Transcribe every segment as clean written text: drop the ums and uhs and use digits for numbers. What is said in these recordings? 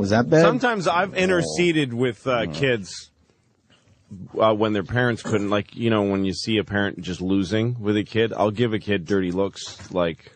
Was that bad? Sometimes I've interceded with kids when their parents couldn't. Like, you know, when you see a parent just losing with a kid, I'll give a kid dirty looks, like,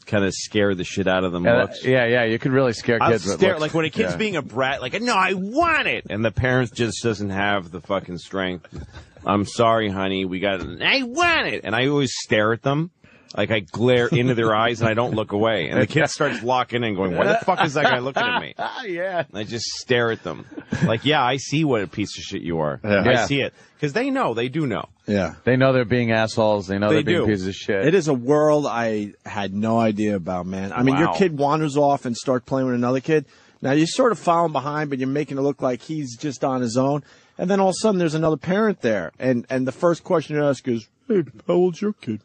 kind of scare the shit out of them looks. Yeah, you could really scare kids with looks. Like when a kid's being a brat, like, no, I want it. And the parents just doesn't have the fucking strength. I'm sorry, honey, I want it. And I always stare at them. Like, I glare into their eyes and I don't look away. And the kid starts locking in going, why the fuck is that guy looking at me? Yeah. And I just stare at them. Like, yeah, I see what a piece of shit you are. Yeah. I see it. Because they do know. Yeah. They know they're being assholes. They know they're being pieces of shit. It is a world I had no idea about, man. I mean, your kid wanders off and starts playing with another kid. Now, you sort of follow him behind, but you're making it look like he's just on his own. And then all of a sudden, there's another parent there. And the first question you ask is, hey, how old's your kid?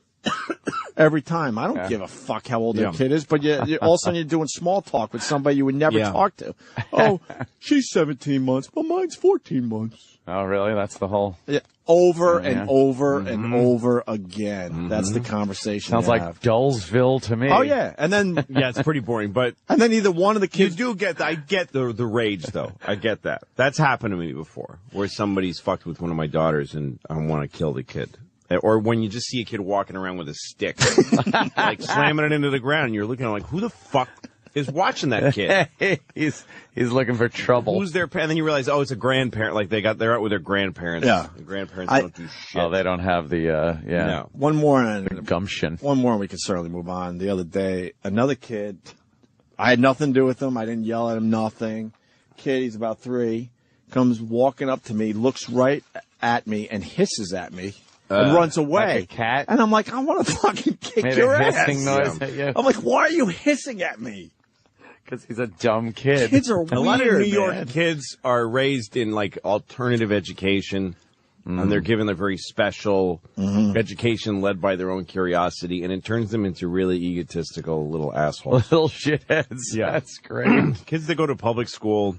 Every time. I don't give a fuck how old their kid is, but you all of a sudden you're doing small talk with somebody you would never talk to. Oh, she's 17 months. Well, mine's 14 months. Oh, really? That's the whole... Yeah. Over and over and over again. That's the conversation. Sounds like Dullsville to me. Oh, yeah. And then... yeah, it's pretty boring, but... And then either one of the kids... I get the rage, though. I get that. That's happened to me before, where somebody's fucked with one of my daughters and I want to kill the kid. Or when you just see a kid walking around with a stick, like slamming it into the ground, and you're looking at like, who the fuck is watching that kid? He's looking for trouble. Who's their parent? And then you realize, oh, it's a grandparent. Like they're out with their grandparents. Yeah, the grandparents don't do shit. Oh, they don't have the No. One more and gumption. One more, and we can certainly move on. The other day, another kid. I had nothing to do with him. I didn't yell at him. Nothing. Kid, he's about 3, comes walking up to me, looks right at me, and hisses at me. And runs away. Like a cat? And I'm like, I want to fucking kick Made your a ass. hissing noise at you. I'm like, why are you hissing at me? Because he's a dumb kid. Kids are weird, A lot of New York man. kids are raised in like alternative education, and they're given a very special education led by their own curiosity, and it turns them into really egotistical little assholes. Little shitheads. Yeah. That's great. Kids that go to public school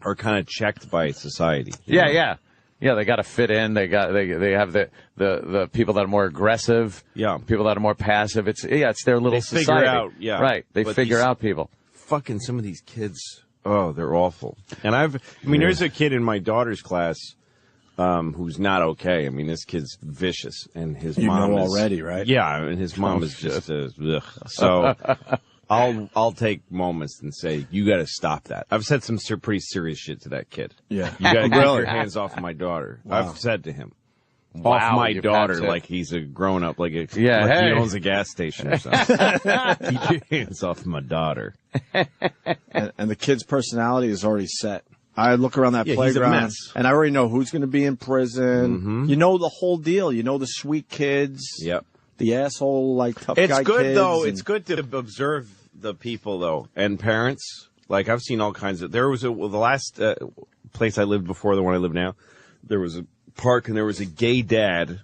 are kind of checked by society. Yeah. Yeah, they got to fit in. They have the people that are more aggressive. Yeah. People that are more passive. It's their little society. Figure out, yeah. Right. They But figure out people. Fucking some of these kids, oh, they're awful. And there's a kid in my daughter's class who's not okay. I mean, this kid's vicious, and his mom is already, right? Yeah, and his mom is just ugh. So I'll take moments and say, you got to stop that. I've said some pretty serious shit to that kid. Yeah. You got to get your hands off of my daughter. Wow. I've said to him, off my daughter, like he's a grown up, like he owns a gas station or something. Keep your hands off my daughter. And the kid's personality is already set. I look around that playground, he's a mess. and I already know who's going to be in prison. You know the whole deal. You know the sweet kids. Yep. The asshole, like, tough It's guy good, kids. though. It's good to observe the people, though, and parents. Like, I've seen all kinds of... There was the last place I lived before the one I live now, there was a park, and there was a gay dad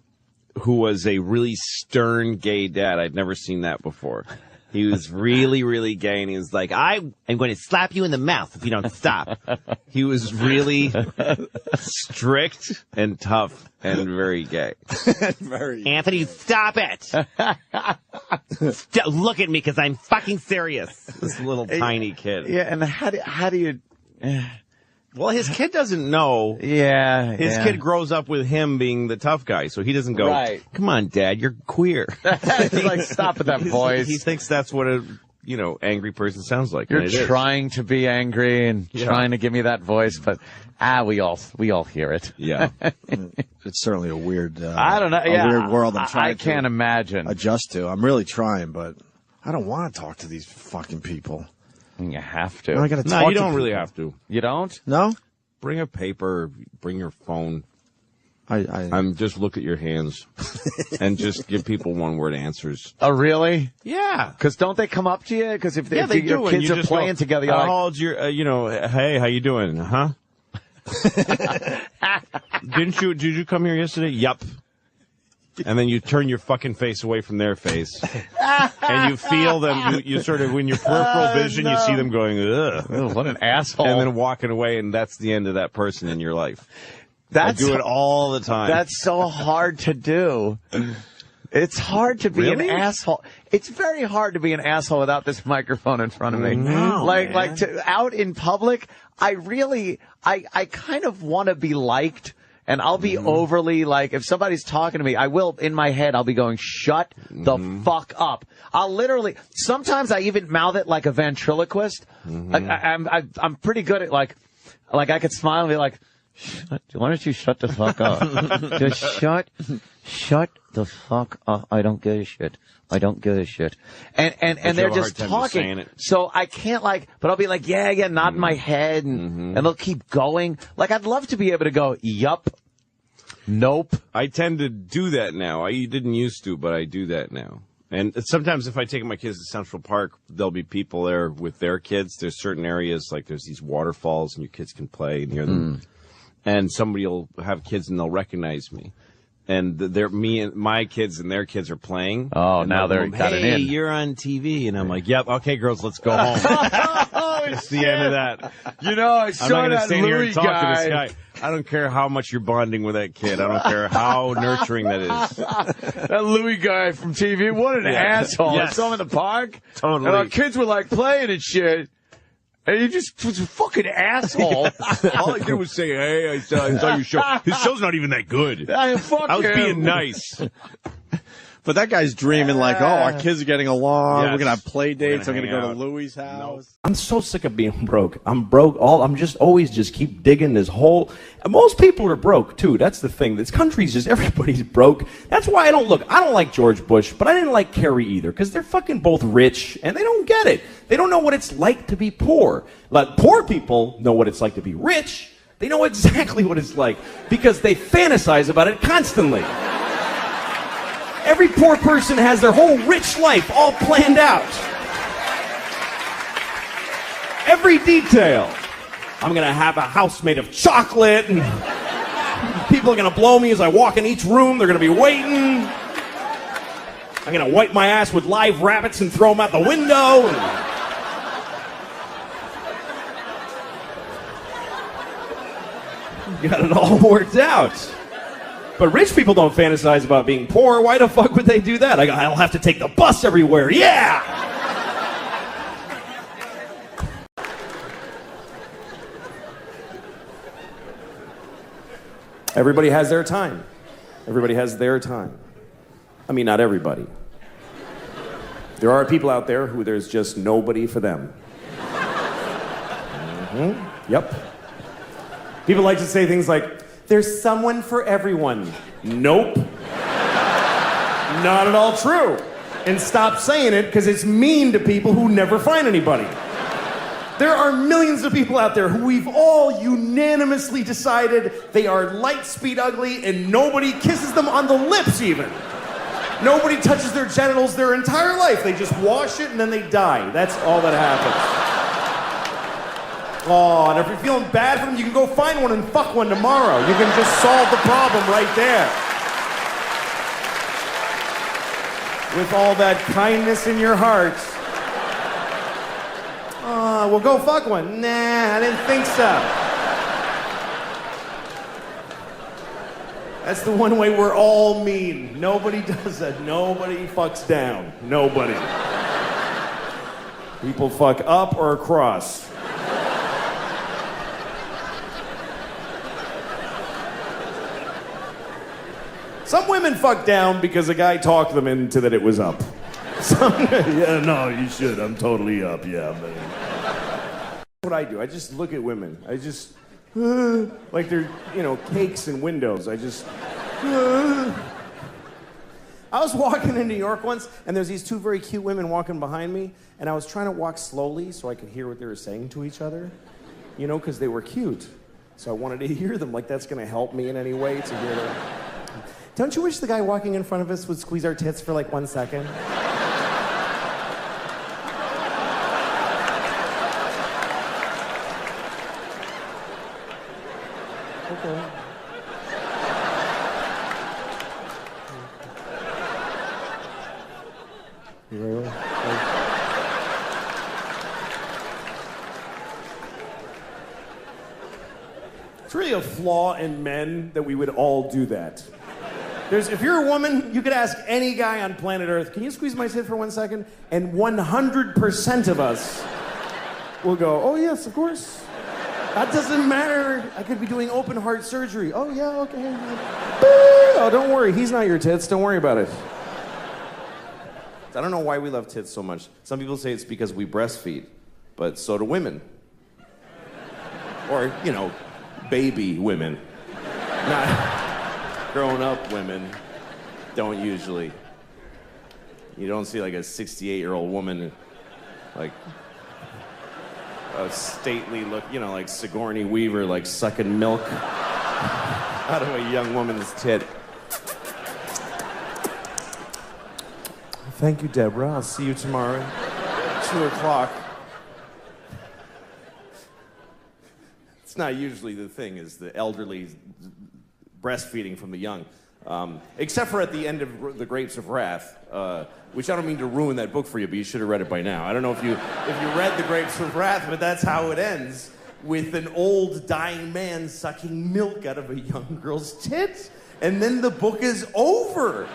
who was a really stern gay dad. I'd never seen that before. He was really, really gay, and he was like, I'm going to slap you in the mouth if you don't stop. He was really strict and tough and very gay. Anthony, stop it. Look at me because I'm fucking serious. This little tiny kid. Yeah, and how do you... Well, his kid doesn't know. Yeah. His kid grows up with him being the tough guy, so he doesn't go, right. Come on, Dad, you're queer. He's like, stop with that voice. He thinks that's what a angry person sounds like. You're trying to be angry and trying to give me that voice, but we all hear it. Yeah. It's certainly a weird I don't know. A weird world I'm trying I can't imagine. adjust to. I'm really trying, but I don't want to talk to these fucking people. You have to. I gotta talk No, you to don't really people. have to. You don't? No? Bring a paper, bring your phone. I'm just look at your hands and just give people one-word answers. Oh, really? Yeah. Because don't they come up to you? Because if they your do, kids and are playing together, you're like, how old's your, hey, how you doing? Huh? Did you come here yesterday? Yup. And then you turn your fucking face away from their face. And you feel them, you sort of, in your peripheral vision, you see them going, ugh. oh, what an asshole. And then walking away, and that's the end of that person in your life. I do it all the time. That's so hard to do. It's hard to be an Really? asshole. It's very hard to be an asshole without this microphone in front of me. No, like out in public, I kind of want to be liked. And I'll be overly, like, if somebody's talking to me, I will, in my head, I'll be going, shut the fuck up. I'll literally, sometimes I even mouth it like a ventriloquist. I'm pretty good at, like I could smile and be like, why don't you shut the fuck up? Just shut the fuck up. I don't give a shit. I don't give a shit. And they're just talking. So I can't but I'll be like, yeah, nod my head and they'll keep going. Like, I'd love to be able to go, yup, nope. I tend to do that now. I didn't used to, but I do that now. And sometimes if I take my kids to Central Park, there'll be people there with their kids. There's certain areas, like there's these waterfalls and your kids can play near them. And somebody will have kids and they'll recognize me. And me and my kids and their kids are playing. Oh, now they're got it in. Hey, you're on TV. And I'm like, yep, okay, girls, let's go home. It's the end of that. You know, I saw that Louis guy. I don't care how much you're bonding with that kid. I don't care how nurturing that is. That Louis guy from TV, what an asshole. Yes. I saw him in the park. Totally. And our kids were like playing and shit. And he just was a fucking asshole. All I did was say, hey, I saw your show. His show's not even that good. I was being nice. But that guy's dreaming like, oh, our kids are getting along. Yes. We're going to have play dates. I'm going to go to out. Louis' house. I'm so sick of being broke. I'm broke. I'm just always keep digging this hole. And most people are broke, too. That's the thing. This country's just, everybody's broke. That's why I don't like George Bush, but I didn't like Kerry either, because they're fucking both rich, and they don't get it. They don't know what it's like to be poor. Like, poor people know what it's like to be rich. They know exactly what it's like, because they fantasize about it constantly. Every poor person has their whole rich life all planned out. Every detail. I'm going to have a house made of chocolate, and people are going to blow me as I walk in each room. They're going to be waiting. I'm going to wipe my ass with live rabbits and throw them out the window. Got it all worked out. But rich people don't fantasize about being poor. Why the fuck would they do that? I'll have to take the bus everywhere. Yeah! Everybody has their time. Everybody has their time. I mean, not everybody. There are people out there who there's just nobody for them. Yep. People like to say things like, there's someone for everyone. Nope. Not at all true. And stop saying it, because it's mean to people who never find anybody. There are millions of people out there who we've all unanimously decided they are light speed ugly, and nobody kisses them on the lips even. Nobody touches their genitals their entire life. They just wash it and then they die. That's all that happens. Oh, and if you're feeling bad for them, you can go find one and fuck one tomorrow. You can just solve the problem right there. With all that kindness in your heart. Oh, well, go fuck one. Nah, I didn't think so. That's the one way we're all mean. Nobody does that. Nobody fucks down. Nobody. People fuck up or across. Some women fuck down because a guy talked them into that it was up. Yeah, no, you should. I'm totally up, yeah. Man. What I do, I just look at women. I just, like they're, cakes and windows. I just, I was walking in New York once, and there's these two very cute women walking behind me, and I was trying to walk slowly so I could hear what they were saying to each other, because they were cute. So I wanted to hear them, like that's going to help me in any way to hear them. Don't you wish the guy walking in front of us would squeeze our tits for like 1 second? Okay. Really? It's really a flaw in men that we would all do that. If you're a woman, you could ask any guy on planet Earth, can you squeeze my tit for 1 second? And 100% of us will go, oh, yes, of course. That doesn't matter. I could be doing open heart surgery. Oh, yeah, okay. Oh, don't worry. He's not your tits. Don't worry about it. I don't know why we love tits so much. Some people say it's because we breastfeed, but so do women. Or, baby women. Not grown-up women don't usually. You don't see like a 68-year-old woman, like a stately look, like Sigourney Weaver, like sucking milk out of a young woman's tit. Thank you, Deborah. I'll see you tomorrow at 2:00. It's not usually the thing, is the elderly breastfeeding from the young. Except for at the end of The Grapes of Wrath, which I don't mean to ruin that book for you, but you should have read it by now. I don't know if you read The Grapes of Wrath, but that's how it ends, with an old dying man sucking milk out of a young girl's tit. And then the book is over.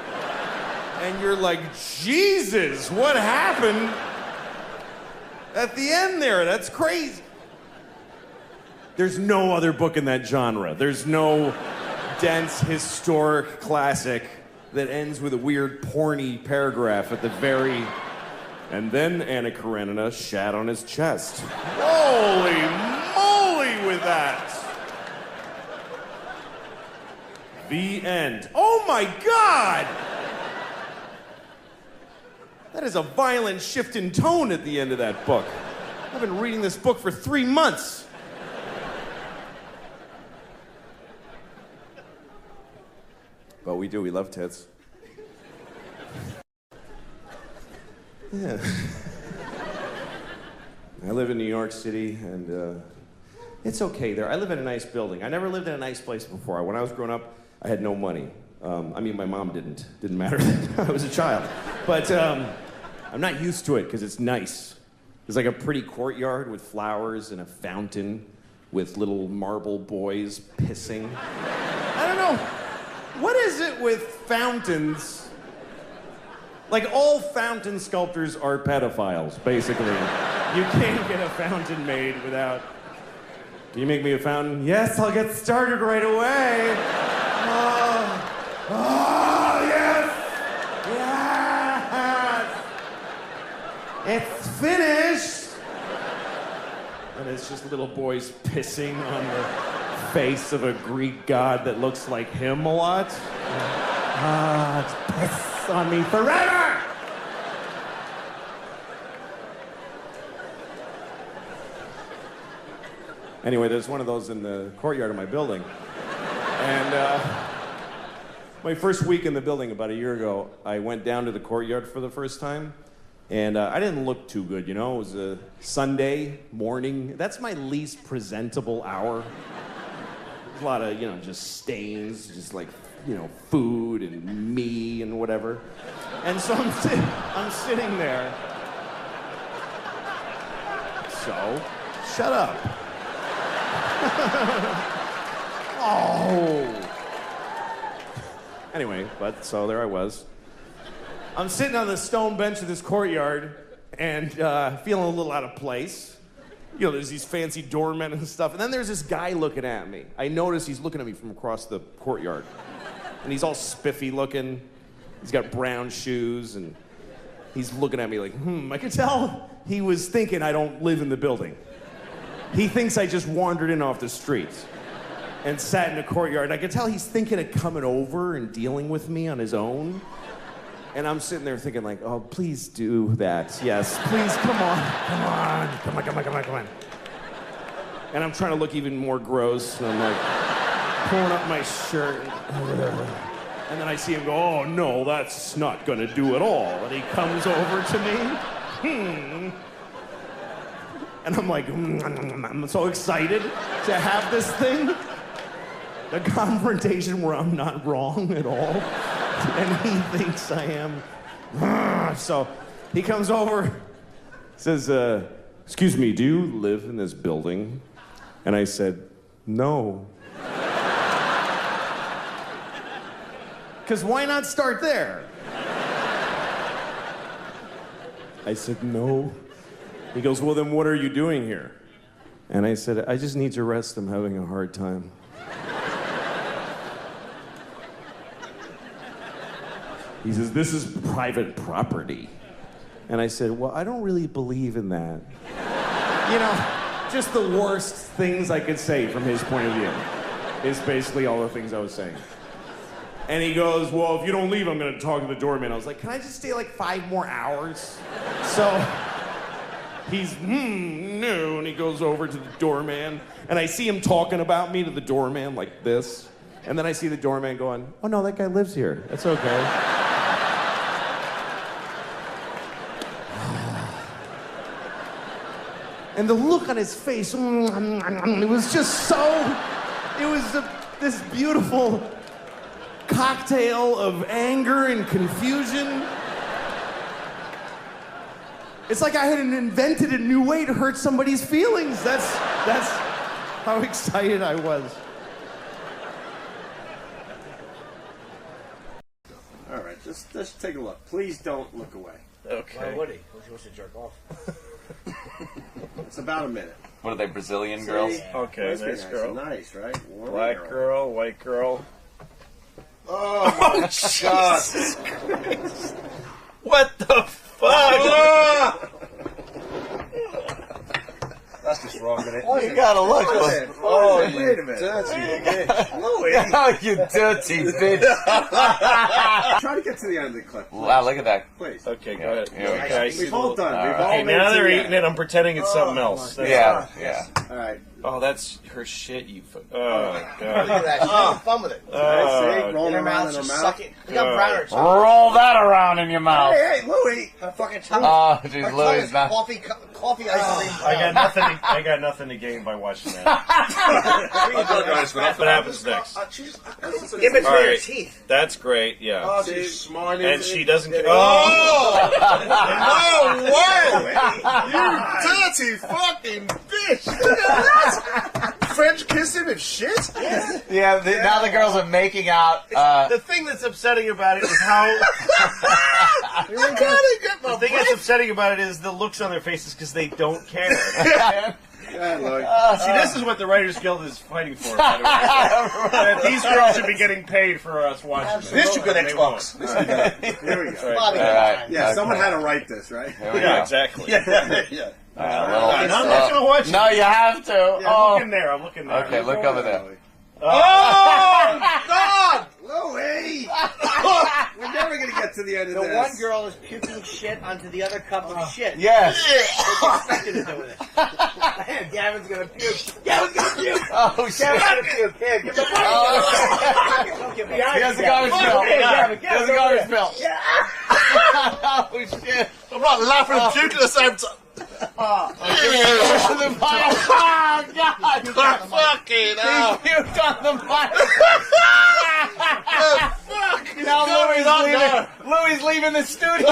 And you're like, Jesus, what happened at the end there? That's crazy. There's no other book in that genre. There's no dense, historic classic that ends with a weird, porny paragraph at the very... And then Anna Karenina shat on his chest. Holy moly with that! The end. Oh my God! That is a violent shift in tone at the end of that book. I've been reading this book for 3 months. But we do, we love tits. Yeah. I live in New York City, and it's okay there. I live in a nice building. I never lived in a nice place before. When I was growing up, I had no money. My mom didn't. Didn't matter. I was a child. But I'm not used to it because it's nice. There's like a pretty courtyard with flowers and a fountain with little marble boys pissing. I don't know. What is it with fountains? Like, all fountain sculptors are pedophiles, basically. You can't get a fountain made without... Can you make me a fountain? Yes, I'll get started right away. Oh, yes! Yes! It's finished! And it's just little boys pissing on the face of a Greek god that looks like him a lot. Piss on me forever! Anyway, there's one of those in the courtyard of my building. And my first week in the building about a year ago, I went down to the courtyard for the first time. And I didn't look too good, It was a Sunday morning. That's my least presentable hour. There's a lot of, just stains, just like, food and me and whatever. And so I'm sitting there. So, shut up. Oh. Anyway, so there I was. I'm sitting on the stone bench of this courtyard and feeling a little out of place. There's these fancy doormen and stuff. And then there's this guy looking at me. I notice he's looking at me from across the courtyard. And he's all spiffy looking. He's got brown shoes and he's looking at me like, I could tell he was thinking I don't live in the building. He thinks I just wandered in off the street and sat in the courtyard. I could tell he's thinking of coming over and dealing with me on his own. And I'm sitting there thinking like, oh, please do that. Yes, please, come on. And I'm trying to look even more gross. And I'm like pulling up my shirt. And then I see him go, oh, no, that's not going to do at all. And he comes over to me. And I'm like, I'm so excited to have this thing. The confrontation where I'm not wrong at all. And he thinks I am. So he comes over, says, excuse me, do you live in this building? And I said, no. Because why not start there? I said, no. He goes, well, then what are you doing here? And I said, I just need to rest. I'm having a hard time. He says, this is private property. And I said, well, I don't really believe in that. You know, just the worst things I could say from his point of view is basically all the things I was saying. And he goes, well, if you don't leave, I'm going to talk to the doorman. I was like, can I just stay like 5 more hours? So he's, no. And he goes over to the doorman. And I see him talking about me to the doorman like this. And then I see the doorman going, oh, no, that guy lives here. That's okay. And the look on his face, it was just so, it was this beautiful cocktail of anger and confusion. It's like I had invented a new way to hurt somebody's feelings. That's how excited I was. All right, just take a look. Please don't look away. Okay. Why would he? He wants to jerk off. It's about a minute. What are they, Brazilian girls? Okay, nice girl. Nice, right? Warm Black girl, white girl. Oh my God! What the fuck? That's just wrong, isn't it? Oh, you gotta look. Oh, wait a minute. Louis. Oh, you dirty bitch. Try to get to the end of the clip. Please. Wow, look at that. Please. Okay, go ahead. Okay. We've all done. We've all Okay, made now it they're to the eating end. it. I'm pretending it's something else. Yeah, yeah. All right. Oh, that's her shit, you oh, Look God. at that. She's having fun with it. See? Rolling In her around mouth, in her just mouth. suck it. You got browner. Roll that around in your mouth. Hey, Louis. Her fucking tongue. Oh, dude, her tongue Louis is not. coffee ice cream. I got nothing to gain by watching that. What happens next? In between All her right. teeth. That's great, yeah. Oh, she's smart. And she doesn't get. Oh! No way! You dirty fucking bitch! Look at that! French kiss him and shit? Yeah, now the girls are making out. The thing that's upsetting about it is how. The thing that's upsetting about it is the looks on their faces because they don't care. See, this is what the Writers Guild is fighting for. By the way. That these girls should be getting paid for us watching This you good Xbox. Here we go. Bobby, Yeah, someone had to write this, right? Yeah, exactly. Yeah. I'm not going to watch it. No, you have to. I'm looking there. I'm looking there. Okay, look over there. Oh, God! Louis! We're never going to get to the end of the this. one girl is puking shit onto the other cup of shit. Yes. What's expected to do with it? Gavin's gonna puke. Gavin's gonna puke. Oh, shit. Gavin's gonna puke. Here, give me the Don't get behind He has a garbage bill. He has a garbage bill. Oh, shit. I'm not laughing and puking at the same time. Oh, God. Fucking hell. He puked on the mic. Fuck! Now Louis leaving the studio.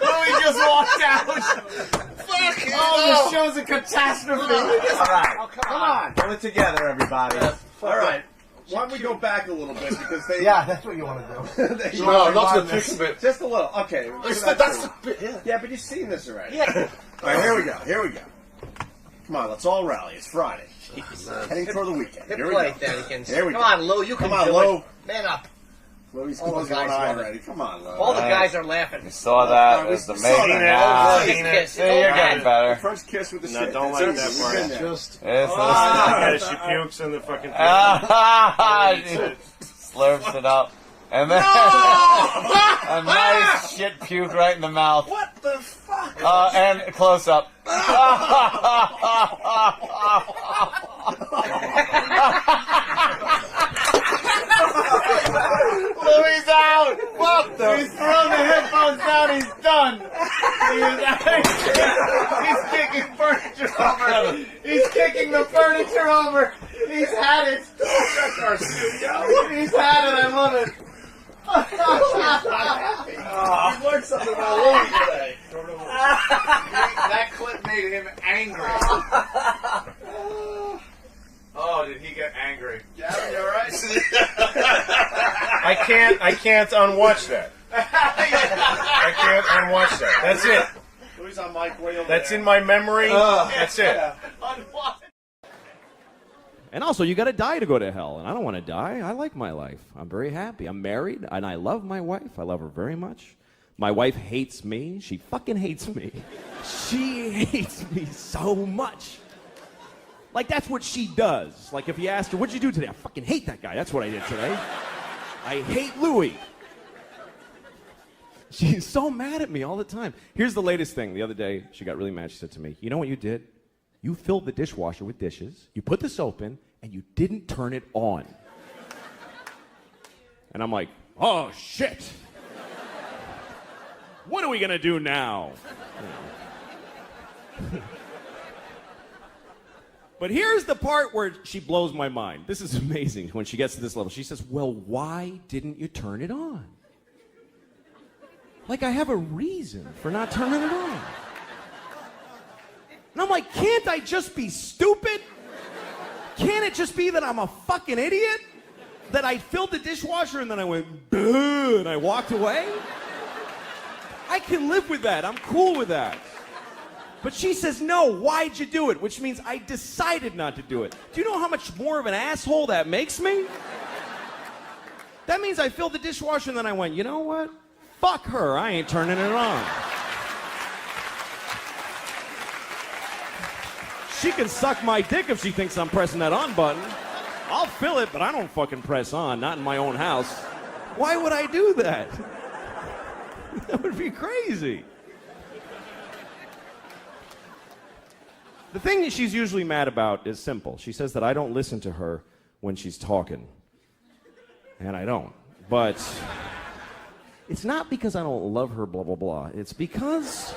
Louis just walked out. Fucking Oh, the show's a catastrophe. All right. Oh, come on. Pull it together, everybody. All right. Why don't we go back a little bit because they... Yeah, that's what you want to do. No, not to fix it. Just a little. Okay. That's the bit. Yeah, but you've seen this already. Yeah. All right, here we go. Here we go. Come on, let's all rally. It's Friday. Heading toward the weekend. Hip Here we play, go. Danikins. Here we Come go. on, Lou. You can Come on, do Lou. it. Man up. Louis All the closing one guys eye love it. already. Come on, Lou. All the guys are laughing. You saw that. It was the making out. See, you're getting better. First kiss with the No, shit. don't That's like it. that You've part. been there. Just Yeah, she pukes in the fucking. she slurps it up. And then a nice shit puke right in the mouth. What the fuck? And close up. Louis out. What the He's thrown the headphones down. He's done. He's kicking furniture over. He's kicking the furniture over. He's had it. He's had it. I love it. We've learned something about Louis today. That clip made him angry. Oh, did he get angry? Gavin, you alright? I can't unwatch that. I can't unwatch that. That's it. Louis on mic way over That's there. in my memory. That's it. And also, you got to die to go to hell, and I don't want to die. I like my life. I'm very happy. I'm married, and I love my wife. I love her very much. My wife hates me. She fucking hates me. She hates me so much. Like, that's what she does. Like, if you asked her, what'd you do today? I fucking hate that guy. That's what I did today. I hate Louis. She's so mad at me all the time. Here's the latest thing. The other day, she got really mad. She said to me, you know what you did? You filled the dishwasher with dishes, you put the soap in, and you didn't turn it on. And I'm like, oh, shit. What are we going to do now? But here's the part where she blows my mind. This is amazing when she gets to this level. She says, well, why didn't you turn it on? Like I have a reason for not turning it on. And I'm like, can't I just be stupid? Can't it just be that I'm a fucking idiot? That I filled the dishwasher and then I went, duh, and I walked away? I can live with that. I'm cool with that. But she says, no, why'd you do it? Which means I decided not to do it. Do you know how much more of an asshole that makes me? That means I filled the dishwasher and then I went, you know what? Fuck her. I ain't turning it on. She can suck my dick if she thinks I'm pressing that on button. I'll fill it, but I don't fucking press on, not in my own house. Why would I do that? That would be crazy. The thing that she's usually mad about is simple. She says that I don't listen to her when she's talking. And I don't. But it's not because I don't love her, blah, blah, blah. It's because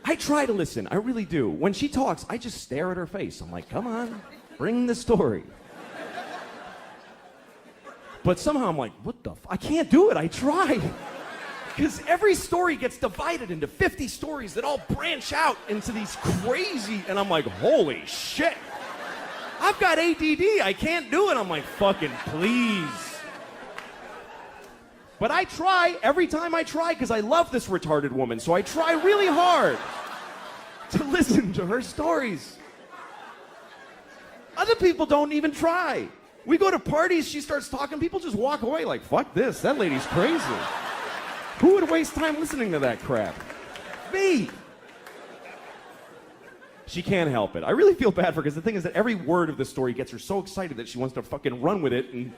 I try to listen. I really do. When she talks, I just stare at her face. I'm like, come on, bring the story. But somehow I'm like, what the I can't do it. I try. Because every story gets divided into 50 stories that all branch out into these crazy, and I'm like, holy shit. I've got ADD. I can't do it. I'm like, fucking please. But I try every time I try because I love this retarded woman. So I try really hard to listen to her stories. Other people don't even try. We go to parties, she starts talking, people just walk away like, fuck this, that lady's crazy. Who would waste time listening to that crap? Me. She can't help it. I really feel bad for her because the thing is that every word of the story gets her so excited that she wants to fucking run with it, and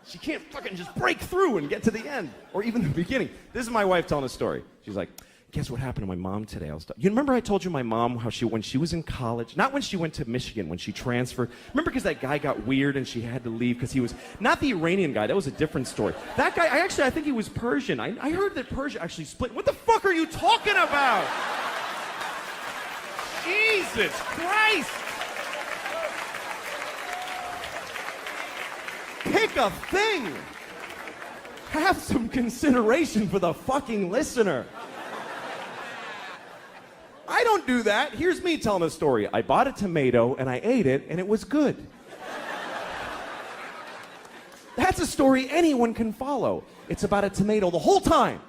she can't fucking just break through and get to the end or even the beginning. This is my wife telling a story. She's like, guess what happened to my mom today? You remember I told you my mom how when she was in college, not when she went to Michigan, when she transferred. Remember because that guy got weird and she had to leave because he was not the Iranian guy. That was a different story. That guy, I think he was Persian. I heard that Persia actually split. What the fuck are you talking about? Jesus Christ. Pick a thing. Have some consideration for the fucking listener. I don't do that. Here's me telling a story. I bought a tomato and I ate it and it was good. That's a story anyone can follow. It's about a tomato the whole time.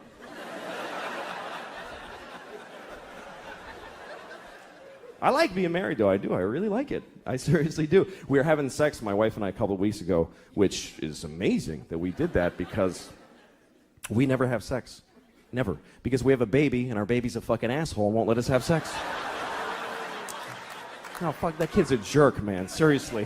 I like being married, though. I do. I really like it. I seriously do. We were having sex, my wife and I, a couple of weeks ago, which is amazing that we did that because we never have sex. Never. Because we have a baby, and our baby's a fucking asshole and won't let us have sex. Oh, fuck, that kid's a jerk, man. Seriously.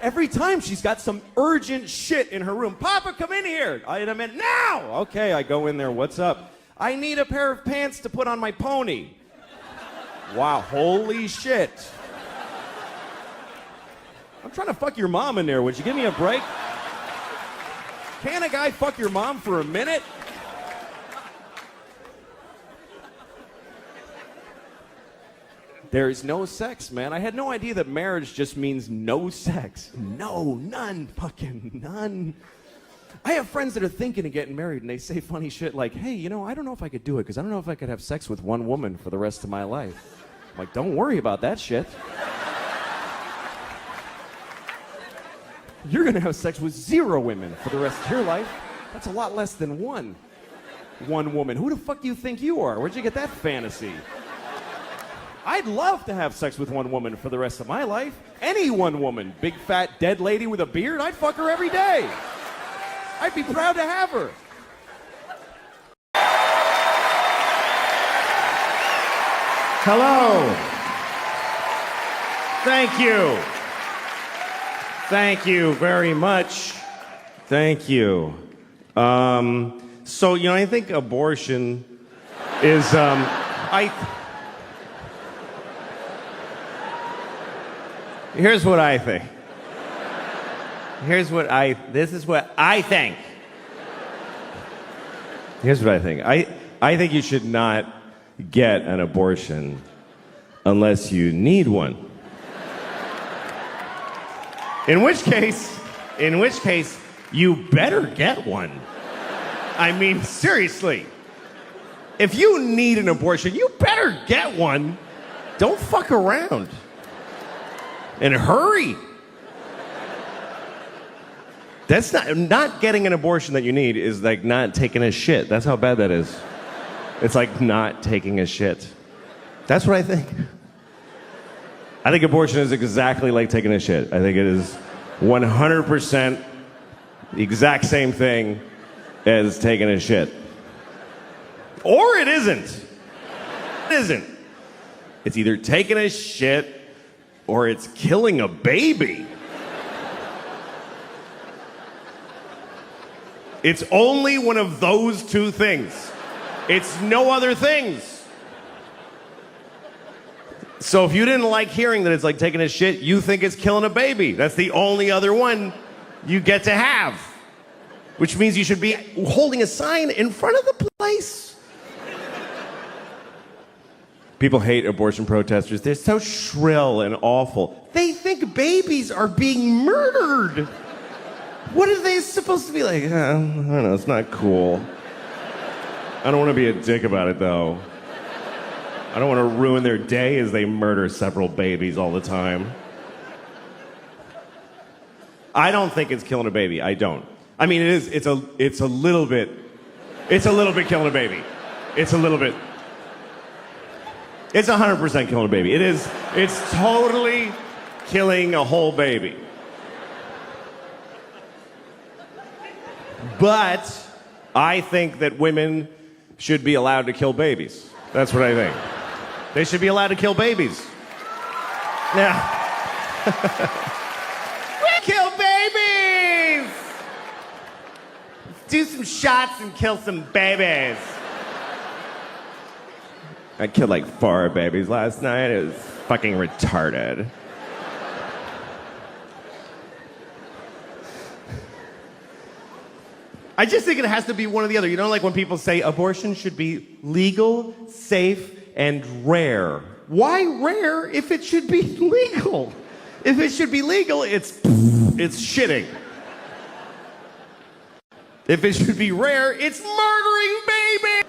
Every time she's got some urgent shit in her room. Papa, come in here. I meant now. Okay, I go in there. What's up? I need a pair of pants to put on my pony. Wow, holy shit. I'm trying to fuck your mom in there. Would you give me a break? Can a guy fuck your mom for a minute? There is no sex, man. I had no idea that marriage just means no sex. No, none, fucking none. I have friends that are thinking of getting married, and they say funny shit like, hey, you know, I don't know if I could do it, because I don't know if I could have sex with one woman for the rest of my life. I'm like, don't worry about that shit. You're going to have sex with 0 women for the rest of your life. That's a lot less than 1. 1 woman. Who the fuck do you think you are? Where'd you get that fantasy? I'd love to have sex with 1 woman for the rest of my life. Any 1 woman. Big, fat, dead lady with a beard, I'd fuck her every day. I'd be proud to have her. Hello. Thank you. Thank you very much. Thank you. So, I think abortion is, here's what I think. This is what I think. Here's what I think. I think you should not get an abortion unless you need one. In which case, you better get one. I mean, seriously. If you need an abortion, you better get one. Don't fuck around. And hurry. That's not getting an abortion that you need is like not taking a shit. That's how bad that is. It's like not taking a shit. That's what I think. I think abortion is exactly like taking a shit. I think it is 100% the exact same thing as taking a shit. Or it isn't. It isn't. It's either taking a shit or it's killing a baby. It's only one of those 2 things. It's no other things. So if you didn't like hearing that it's like taking a shit, you think it's killing a baby. That's the only other one you get to have. Which means you should be holding a sign in front of the place. People hate abortion protesters. They're so shrill and awful. They think babies are being murdered. What are they supposed to be like? I don't know, it's not cool. I don't want to be a dick about it, though. I don't want to ruin their day as they murder several babies all the time. I don't think it's killing a baby. I don't. I mean, it is. It's a little bit. It's a little bit killing a baby. It's a little bit. It's 100% killing a baby. It is. It's totally killing a whole baby. But I think that women should be allowed to kill babies. That's what I think. They should be allowed to kill babies. Now, we kill babies! Do some shots and kill some babies. I killed like 4 babies last night. It was fucking retarded. I just think it has to be one or the other. You know, like when people say abortion should be legal, safe, and rare. Why rare if it should be legal? If it should be legal, it's shitting. If it should be rare, it's murdering baby.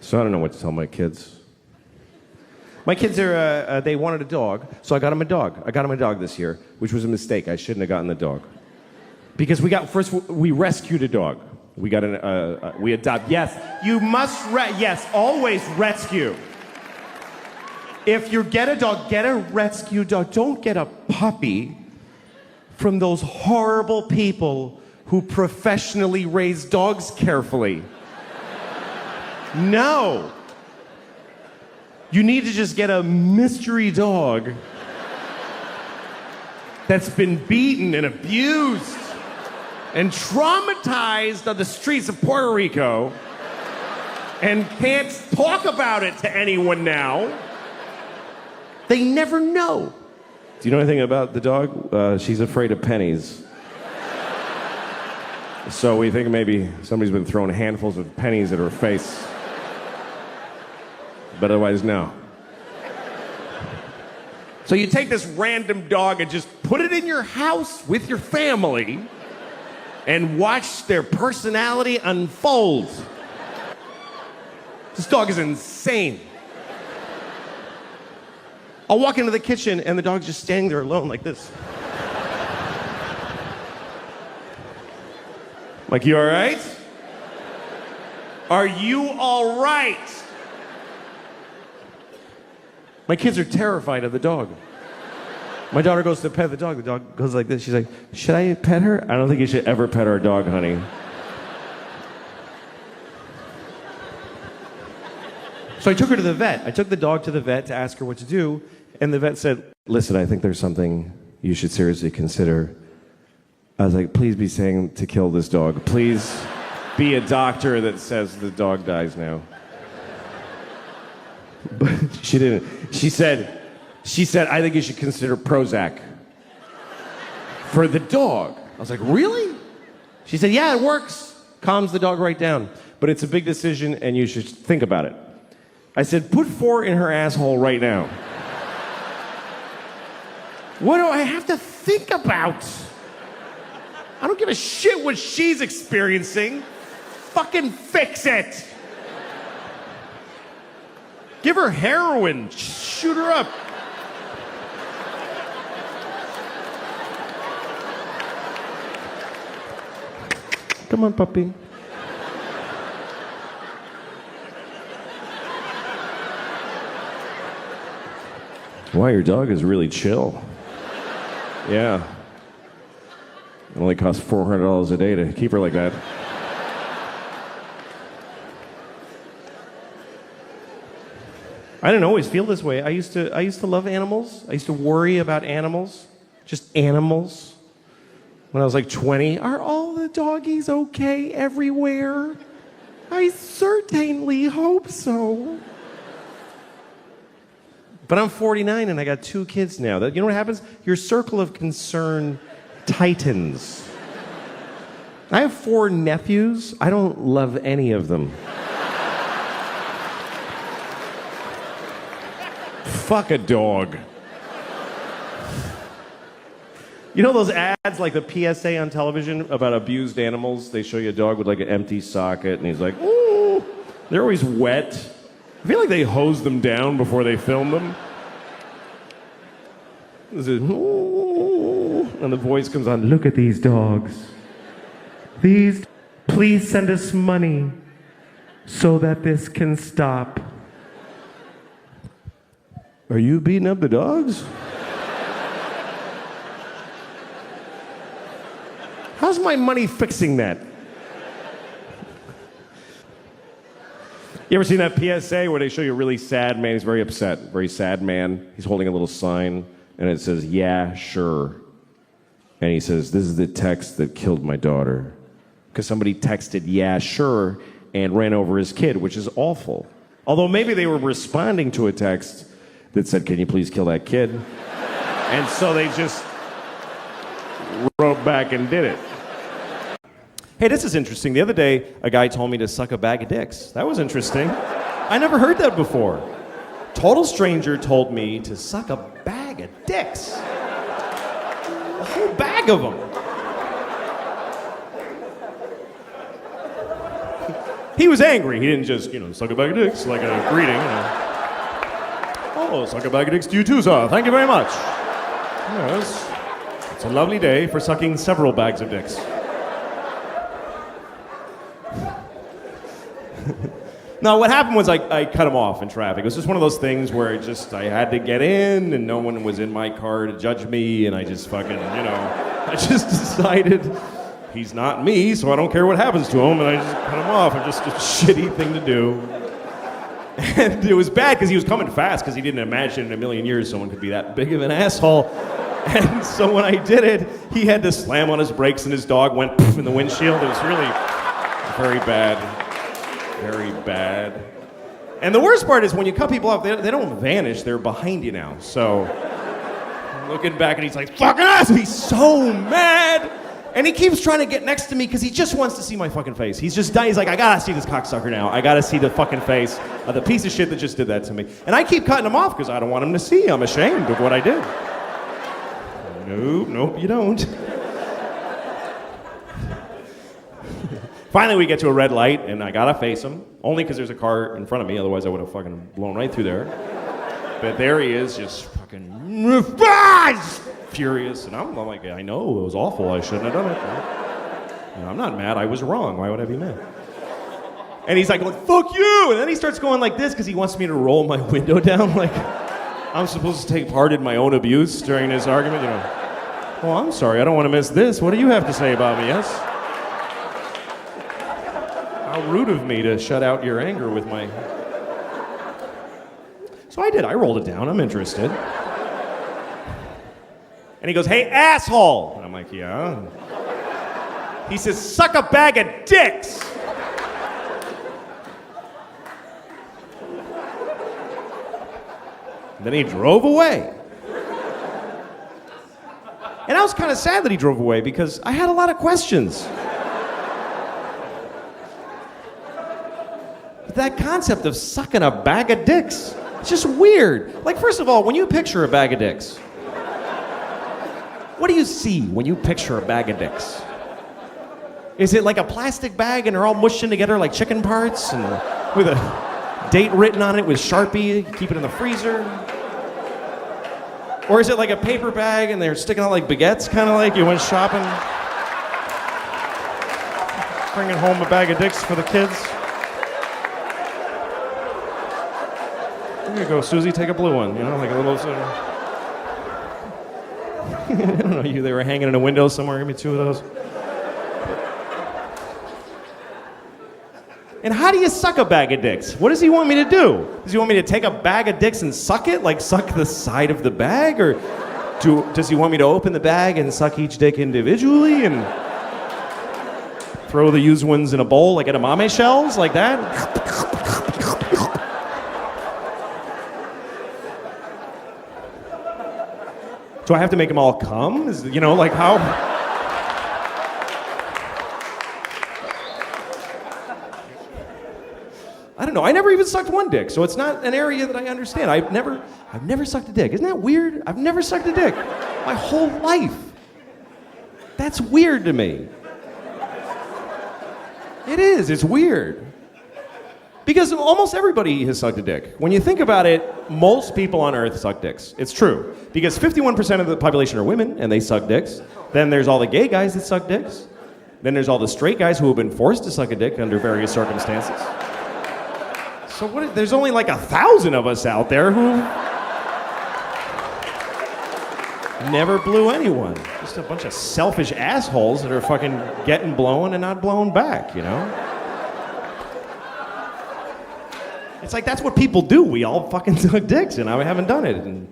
So I don't know what to tell my kids. My kids are, they wanted a dog, so I got them a dog. I got them a dog this year, which was a mistake. I shouldn't have gotten the dog. Because we rescued a dog. We got we adopt. Yes, you must, yes, always rescue. If you get a dog, get a rescue dog. Don't get a puppy from those horrible people who professionally raise dogs carefully. No. You need to just get a mystery dog that's been beaten and abused and traumatized on the streets of Puerto Rico and can't talk about it to anyone now. They never know. Do you know anything about the dog? She's afraid of pennies. So we think maybe somebody's been throwing handfuls of pennies at her face. But otherwise, no. So you take this random dog and just put it in your house with your family and watch their personality unfold. This dog is insane. I'll walk into the kitchen and the dog's just standing there alone like this. Like, you all right? Are you all right? My kids are terrified of the dog. My daughter goes to pet the dog. The dog goes like this. She's like, should I pet her? I don't think you should ever pet our dog, honey. So I took her to the vet. I took the dog to the vet to ask her what to do. And the vet said, listen, I think there's something you should seriously consider. I was like, please be saying to kill this dog. Please be a doctor that says the dog dies now. But she didn't. She said, I think you should consider Prozac for the dog. I was like, really? She said, yeah, it works. Calms the dog right down. But it's a big decision and you should think about it. I said, put 4 in her asshole right now. What do I have to think about? I don't give a shit what she's experiencing. Fucking fix it. Give her heroin. Shoot her up. Come on, puppy. Wow, your dog is really chill. Yeah. It only costs $400 a day to keep her like that. I didn't always feel this way. I used to love animals. I used to worry about animals. Just animals. When I was like 20, are all the doggies okay everywhere? I certainly hope so. But I'm 49 and I got 2 kids now. You know what happens? Your circle of concern tightens. I have 4 nephews. I don't love any of them. Fuck a dog. You know those ads, like the PSA on television about abused animals? They show you a dog with like an empty socket and he's like, ooh. They're always wet. I feel like they hose them down before they film them. And the voice comes on, look at these dogs. Please send us money so that this can stop. Are you beating up the dogs? How's my money fixing that? You ever seen that PSA where they show you a really sad man? He's very upset, very sad man. He's holding a little sign, and it says, yeah, sure. And he says, this is the text that killed my daughter. Because somebody texted, yeah, sure, and ran over his kid, which is awful. Although maybe they were responding to a text that said, can you please kill that kid? And so they just wrote back and did it. Hey, this is interesting. The other day, a guy told me to suck a bag of dicks. That was interesting. I never heard that before. Total stranger told me to suck a bag of dicks. A whole bag of them. He was angry. He didn't just, suck a bag of dicks like a greeting. Oh, suck a bag of dicks to you too, sir. Thank you very much. Yes. It's a lovely day for sucking several bags of dicks. No, what happened was I cut him off in traffic. It was just one of those things where I had to get in and no one was in my car to judge me and I just fucking, I just decided he's not me, so I don't care what happens to him and I just cut him off. It's just a shitty thing to do. And it was bad because he was coming fast because he didn't imagine in a million years someone could be that big of an asshole. And so when I did it, he had to slam on his brakes and his dog went poof in the windshield. It was really very bad. Very bad. And the worst part is when you cut people off, they don't vanish. They're behind you now. So I'm looking back and he's like, fucking ass! He's so mad! And he keeps trying to get next to me because he just wants to see my fucking face. He's just dying. He's like, I gotta see this cocksucker now. I gotta see the fucking face of the piece of shit that just did that to me. And I keep cutting him off because I don't want him to see. I'm ashamed of what I did. Nope, you don't. Finally, we get to a red light, and I gotta face him. Only because there's a car in front of me, otherwise I would have fucking blown right through there. But there he is, just fucking furious. And I'm like, I know, it was awful. I shouldn't have done it. I'm not mad. I was wrong. Why would I be mad? And he's like, fuck you! And then he starts going like this because he wants me to roll my window down like I'm supposed to take part in my own abuse during this argument, Well, I'm sorry. I don't want to miss this. What do you have to say about me, yes? How rude of me to shut out your anger with my... So I did. I rolled it down. I'm interested. And he goes, hey, asshole! And I'm like, yeah? He says, suck a bag of dicks! And then he drove away. And I was kind of sad that he drove away because I had a lot of questions. That concept of sucking a bag of dicks, it's just weird. Like, first of all, when you picture a bag of dicks, what do you see when you picture a bag of dicks? Is it like a plastic bag and they're all mushed in together like chicken parts and with a date written on it with Sharpie, keep it in the freezer? Or is it like a paper bag and they're sticking out like baguettes, kind of like you went shopping? Bringing home a bag of dicks for the kids? Here you go, Susie, take a blue one, like a little... I don't know, they were hanging in a window somewhere, give me 2 of those. And how do you suck a bag of dicks? What does he want me to do? Does he want me to take a bag of dicks and suck it? Like suck the side of the bag? Or does he want me to open the bag and suck each dick individually and throw the used ones in a bowl like edamame shells? Like that? Do I have to make them all come? Like how... I don't know. I never even sucked one dick, so it's not an area that I understand. I've never sucked a dick. Isn't that weird? I've never sucked a dick my whole life. That's weird to me. It is. It's weird. Because almost everybody has sucked a dick. When you think about it, most people on Earth suck dicks. It's true. Because 51% of the population are women, and they suck dicks. Then there's all the gay guys that suck dicks. Then there's all the straight guys who have been forced to suck a dick under various circumstances. So there's only like 1,000 of us out there who never blew anyone. Just a bunch of selfish assholes that are fucking getting blown and not blown back, It's like that's what people do. We all fucking suck dicks, and I haven't done it. And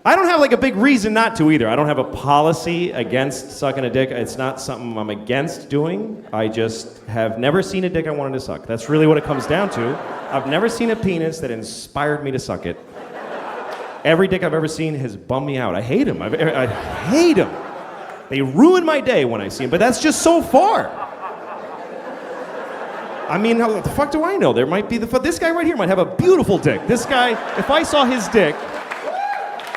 I don't have like a big reason not to either. I don't have a policy against sucking a dick. It's not something I'm against doing. I just have never seen a dick I wanted to suck. That's really what it comes down to. I've never seen a penis that inspired me to suck it. Every dick I've ever seen has bummed me out. I hate them. I hate them. They ruin my day when I see them, but that's just so far. I mean, how the fuck do I know? There might be this guy right here might have a beautiful dick. This guy, if I saw his dick,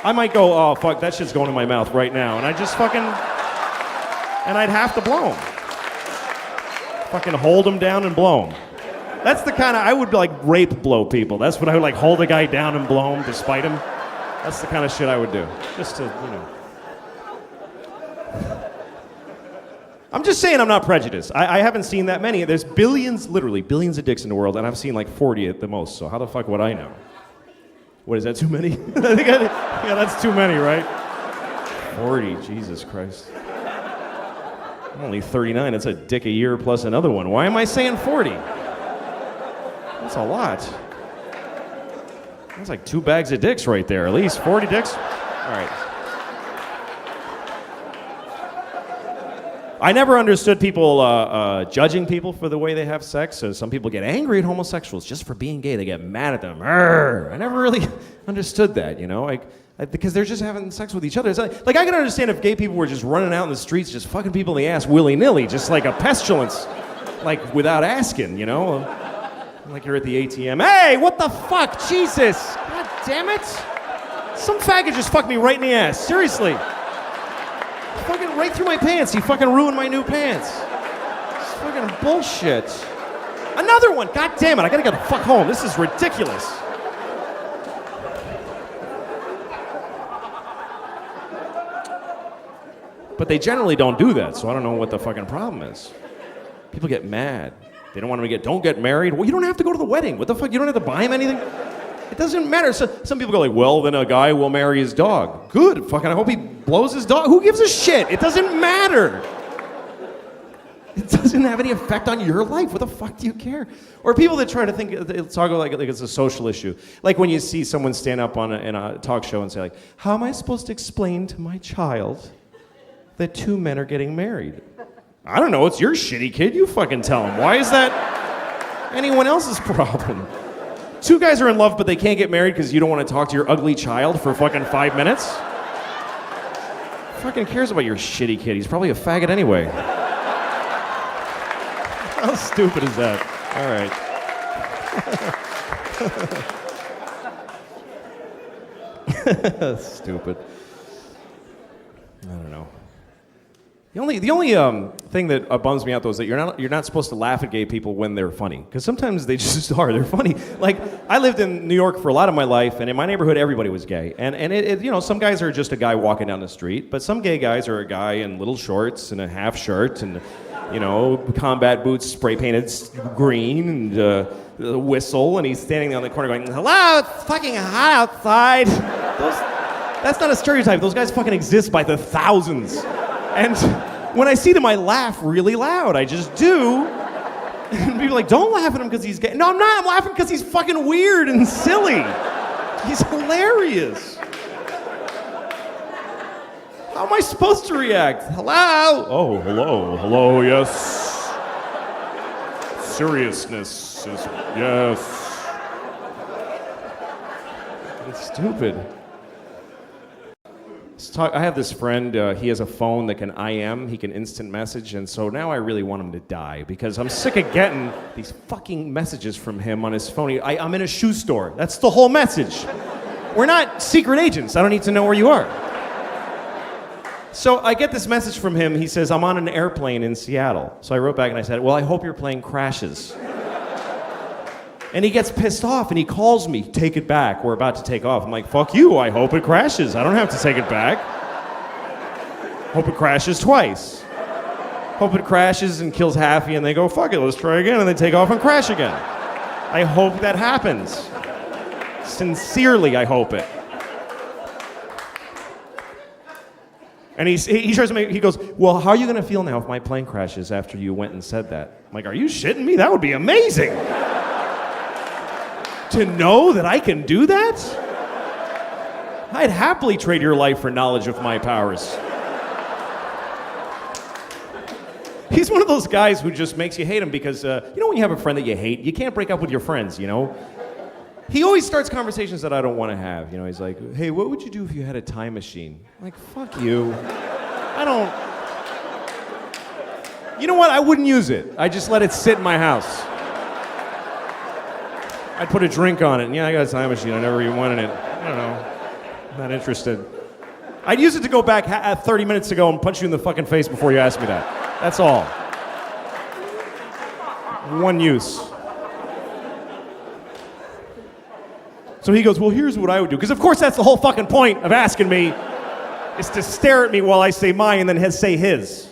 I might go, oh, fuck, that shit's going in my mouth right now. And I just and I'd have to blow him. Fucking hold him down and blow him. That's the kind of, I would like rape blow people. That's what I would like, hold a guy down and blow him to spite him. That's the kind of shit I would do. Just to, I'm just saying I'm not prejudiced. I haven't seen that many. There's billions, literally billions of dicks in the world, and I've seen like 40 at the most. So how the fuck would I know? What, is that too many? Yeah, that's too many, right? 40, Jesus Christ. I'm only 39. That's a dick a year plus another one. Why am I saying 40? That's a lot. That's like 2 bags of dicks right there, at least. 40 dicks? All right. I never understood people judging people for the way they have sex. So some people get angry at homosexuals just for being gay. They get mad at them. I never really understood that, because they're just having sex with each other. It's like I can understand if gay people were just running out in the streets, just fucking people in the ass willy-nilly, just like a pestilence, like without asking, Like you're at the ATM. Hey, what the fuck? Jesus. God damn it. Some faggot just fucked me right in the ass. Seriously. Fucking right through my pants. He fucking ruined my new pants. It's fucking bullshit. Another one. God damn it. I gotta get the fuck home. This is ridiculous. But they generally don't do that, so I don't know what the fucking problem is. People get mad. They don't want them to don't get married. Well, you don't have to go to the wedding. What the fuck? You don't have to buy him anything? It doesn't matter. So, some people go like, well, then a guy will marry his dog. Good. Fucking, I hope he blows his dog. Who gives a shit? It doesn't matter. It doesn't have any effect on your life. What the fuck do you care? Or people that try to talk like it's a social issue. Like when you see someone stand up in a talk show and say like, how am I supposed to explain to my child that two men are getting married? I don't know. It's your shitty kid. You fucking tell him. Why is that anyone else's problem? Two guys are in love, but they can't get married because you don't want to talk to your ugly child for fucking 5 minutes? Who fucking cares about your shitty kid? He's probably a faggot anyway. How stupid is that? All right. Stupid. I don't know. The only thing that bums me out though is that you're not supposed to laugh at gay people when they're funny, because sometimes they just are. They're funny. Like I lived in New York for a lot of my life, and in my neighborhood everybody was gay. And some guys are just a guy walking down the street, but some gay guys are a guy in little shorts and a half shirt and combat boots spray painted green and a whistle, and he's standing on the corner going, "Hello, it's fucking hot outside." That's not a stereotype. Those guys fucking exist by the thousands. And when I see them, I laugh really loud. I just do. And people are like, don't laugh at him because he's gay. No, I'm not. I'm laughing because he's fucking weird and silly. He's hilarious. How am I supposed to react? Hello? Oh, hello. Hello, yes. Seriousness is, yes. It's stupid. I have this friend, he has a phone that can IM, he can instant message, and so now I really want him to die because I'm sick of getting these fucking messages from him on his phone. I'm in a shoe store. That's the whole message. We're not secret agents. I don't need to know where you are. So I get this message from him. He says, I'm on an airplane in Seattle. So I wrote back and I said, well, I hope your plane crashes. And he gets pissed off and he calls me, take it back, we're about to take off. I'm like, fuck you, I hope it crashes. I don't have to take it back. Hope it crashes twice. Hope it crashes and kills Haffy and they go, fuck it, let's try again, and they take off and crash again. I hope that happens. Sincerely, I hope it. And he tries to he goes, well, how are you gonna feel now if my plane crashes after you went and said that? I'm like, are you shitting me? That would be amazing. To know that I can do that? I'd happily trade your life for knowledge of my powers. He's one of those guys who just makes you hate him because, when you have a friend that you hate, you can't break up with your friends, He always starts conversations that I don't want to have. He's like, hey, what would you do if you had a time machine? I'm like, fuck you. You know what? I wouldn't use it. I just let it sit in my house. I'd put a drink on it, and I got a time machine. I never even wanted it. I don't know. I'm not interested. I'd use it to go back 30 minutes ago and punch you in the fucking face before you asked me that. That's all. One use. So he goes, well, here's what I would do. Because of course that's the whole fucking point of asking me, is to stare at me while I say mine and then say his.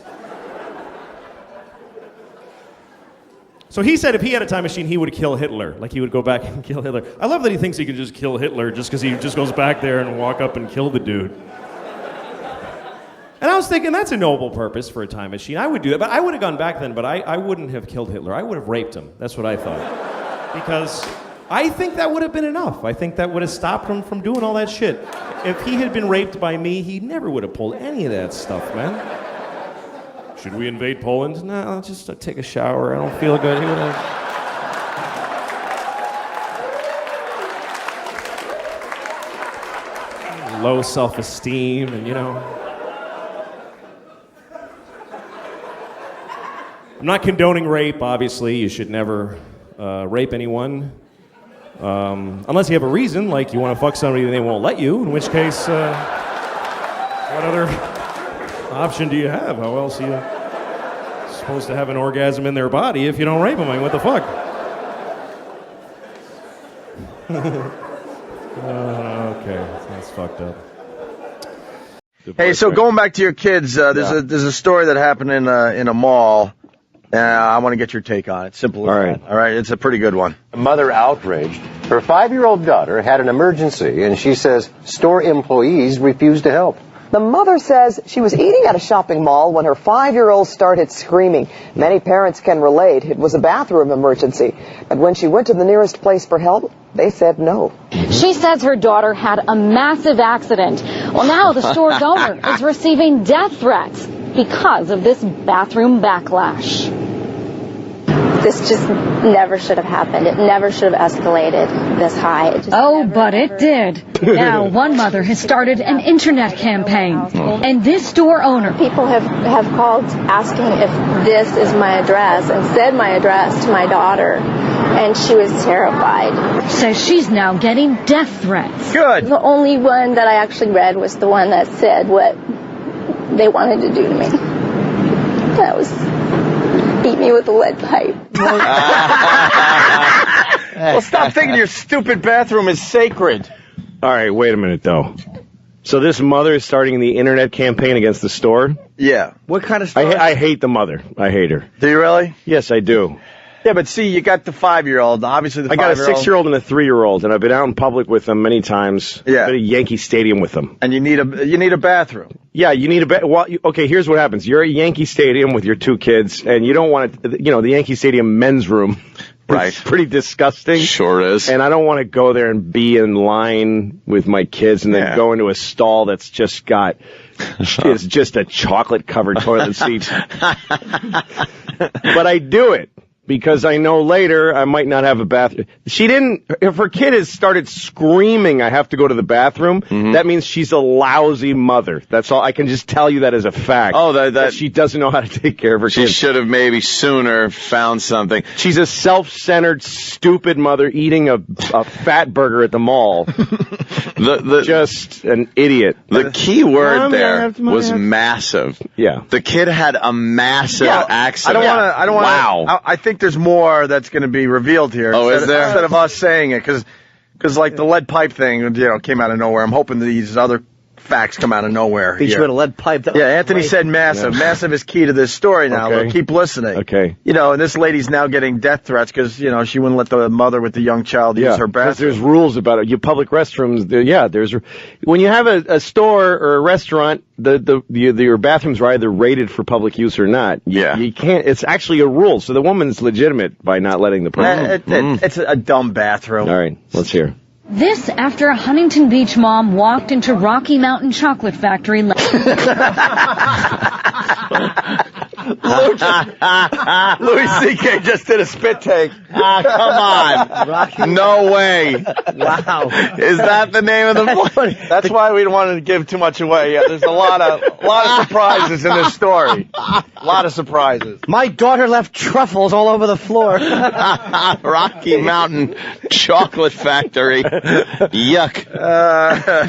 So he said if he had a time machine, he would kill Hitler. Like he would go back and kill Hitler. I love that he thinks he can just kill Hitler just because he just goes back there and walk up and kill the dude. And I was thinking, that's a noble purpose for a time machine. I would do that, but I would have gone back then, but I wouldn't have killed Hitler. I would have raped him. That's what I thought. Because I think that would have been enough. I think that would have stopped him from doing all that shit. If he had been raped by me, he never would have pulled any of that stuff, man. Should we invade Poland? No, I'll just take a shower. I don't feel good. He would have low self-esteem and, I'm not condoning rape, obviously. You should never rape anyone. Unless you have a reason, like you want to fuck somebody and they won't let you, in which case, what other option do you have? How else are you supposed to have an orgasm in their body if you don't rape them? I mean, what the fuck? Okay, that's fucked up. Hey, so going back to your kids, there's a story that happened in a mall. I want to get your take on it. Simple as that. All right, it's a pretty good one. A mother outraged. Her 5-year-old daughter had an emergency, and she says store employees refused to help. The mother says she was eating at a shopping mall when her 5-year-old started screaming. Many parents can relate. It was a bathroom emergency. But when she went to the nearest place for help, they said no. She says her daughter had a massive accident. Well, now the store's owner is receiving death threats because of this bathroom backlash. This just never should have happened. It never should have escalated this high. But it did. Now one mother has started an internet campaign. And this store owner. People have called asking if this is my address and said my address to my daughter. And she was terrified. Says she's now getting death threats. Good. The only one that I actually read was the one that said what they wanted to do to me. That was beat me with a lead pipe. Well, stop thinking your stupid bathroom is sacred. All right, wait a minute, though. So this mother is starting the internet campaign against the store? Yeah. What kind of store? I hate the mother. I hate her. Do you really? Yes, I do. Yeah, but see, you got the 5-year-old. Obviously, I got a 6-year-old and a 3-year-old, and I've been out in public with them many times. Yeah. I've been at Yankee Stadium with them. And you need a bathroom. Yeah, you need a well, okay, here's what happens. You're at Yankee Stadium with your 2 kids, and you don't want to, the Yankee Stadium men's room. Right. It's pretty disgusting. Sure is. And I don't want to go there and be in line with my kids and then go into a stall that's just got, it's just a chocolate-covered toilet seat. But I do it. Because I know later I might not have a bathroom. If her kid has started screaming, I have to go to the bathroom, that means she's a lousy mother. That's all. I can just tell you that as a fact. Oh, that she doesn't know how to take care of her She kids. should have maybe sooner found something. She's a self-centered, stupid mother eating a fat burger at the mall. Just an idiot. The key word there was massive. Yeah. The kid had a massive accident. I don't want to. Wow. I think there's more that's going to be revealed here. Oh, is there? Instead of us saying it, because like the lead pipe thing, came out of nowhere. I'm hoping these other facts come out of nowhere. Beat you with a lead pipe. Yeah, Anthony said massive. Yeah. Massive is key to this story now. Okay. Keep listening. Okay. And this lady's now getting death threats because, she wouldn't let the mother with the young child use her bathroom. There's rules about it. Your public restrooms, when you have a store or a restaurant, your bathrooms are either rated for public use or not. Yeah. You can't, it's actually a rule. So the woman's legitimate by not letting the person. It's a dumb bathroom. All right, let's hear. This after a Huntington Beach mom walked into Rocky Mountain Chocolate Factory. Louis C.K. just did a spit take. Come on. No way. Wow. Is that the name of the place? That's why we don't want to give too much away. Yeah, there's a lot of surprises in this story. A lot of surprises. My daughter left truffles all over the floor. Rocky Mountain Chocolate Factory. Yuck.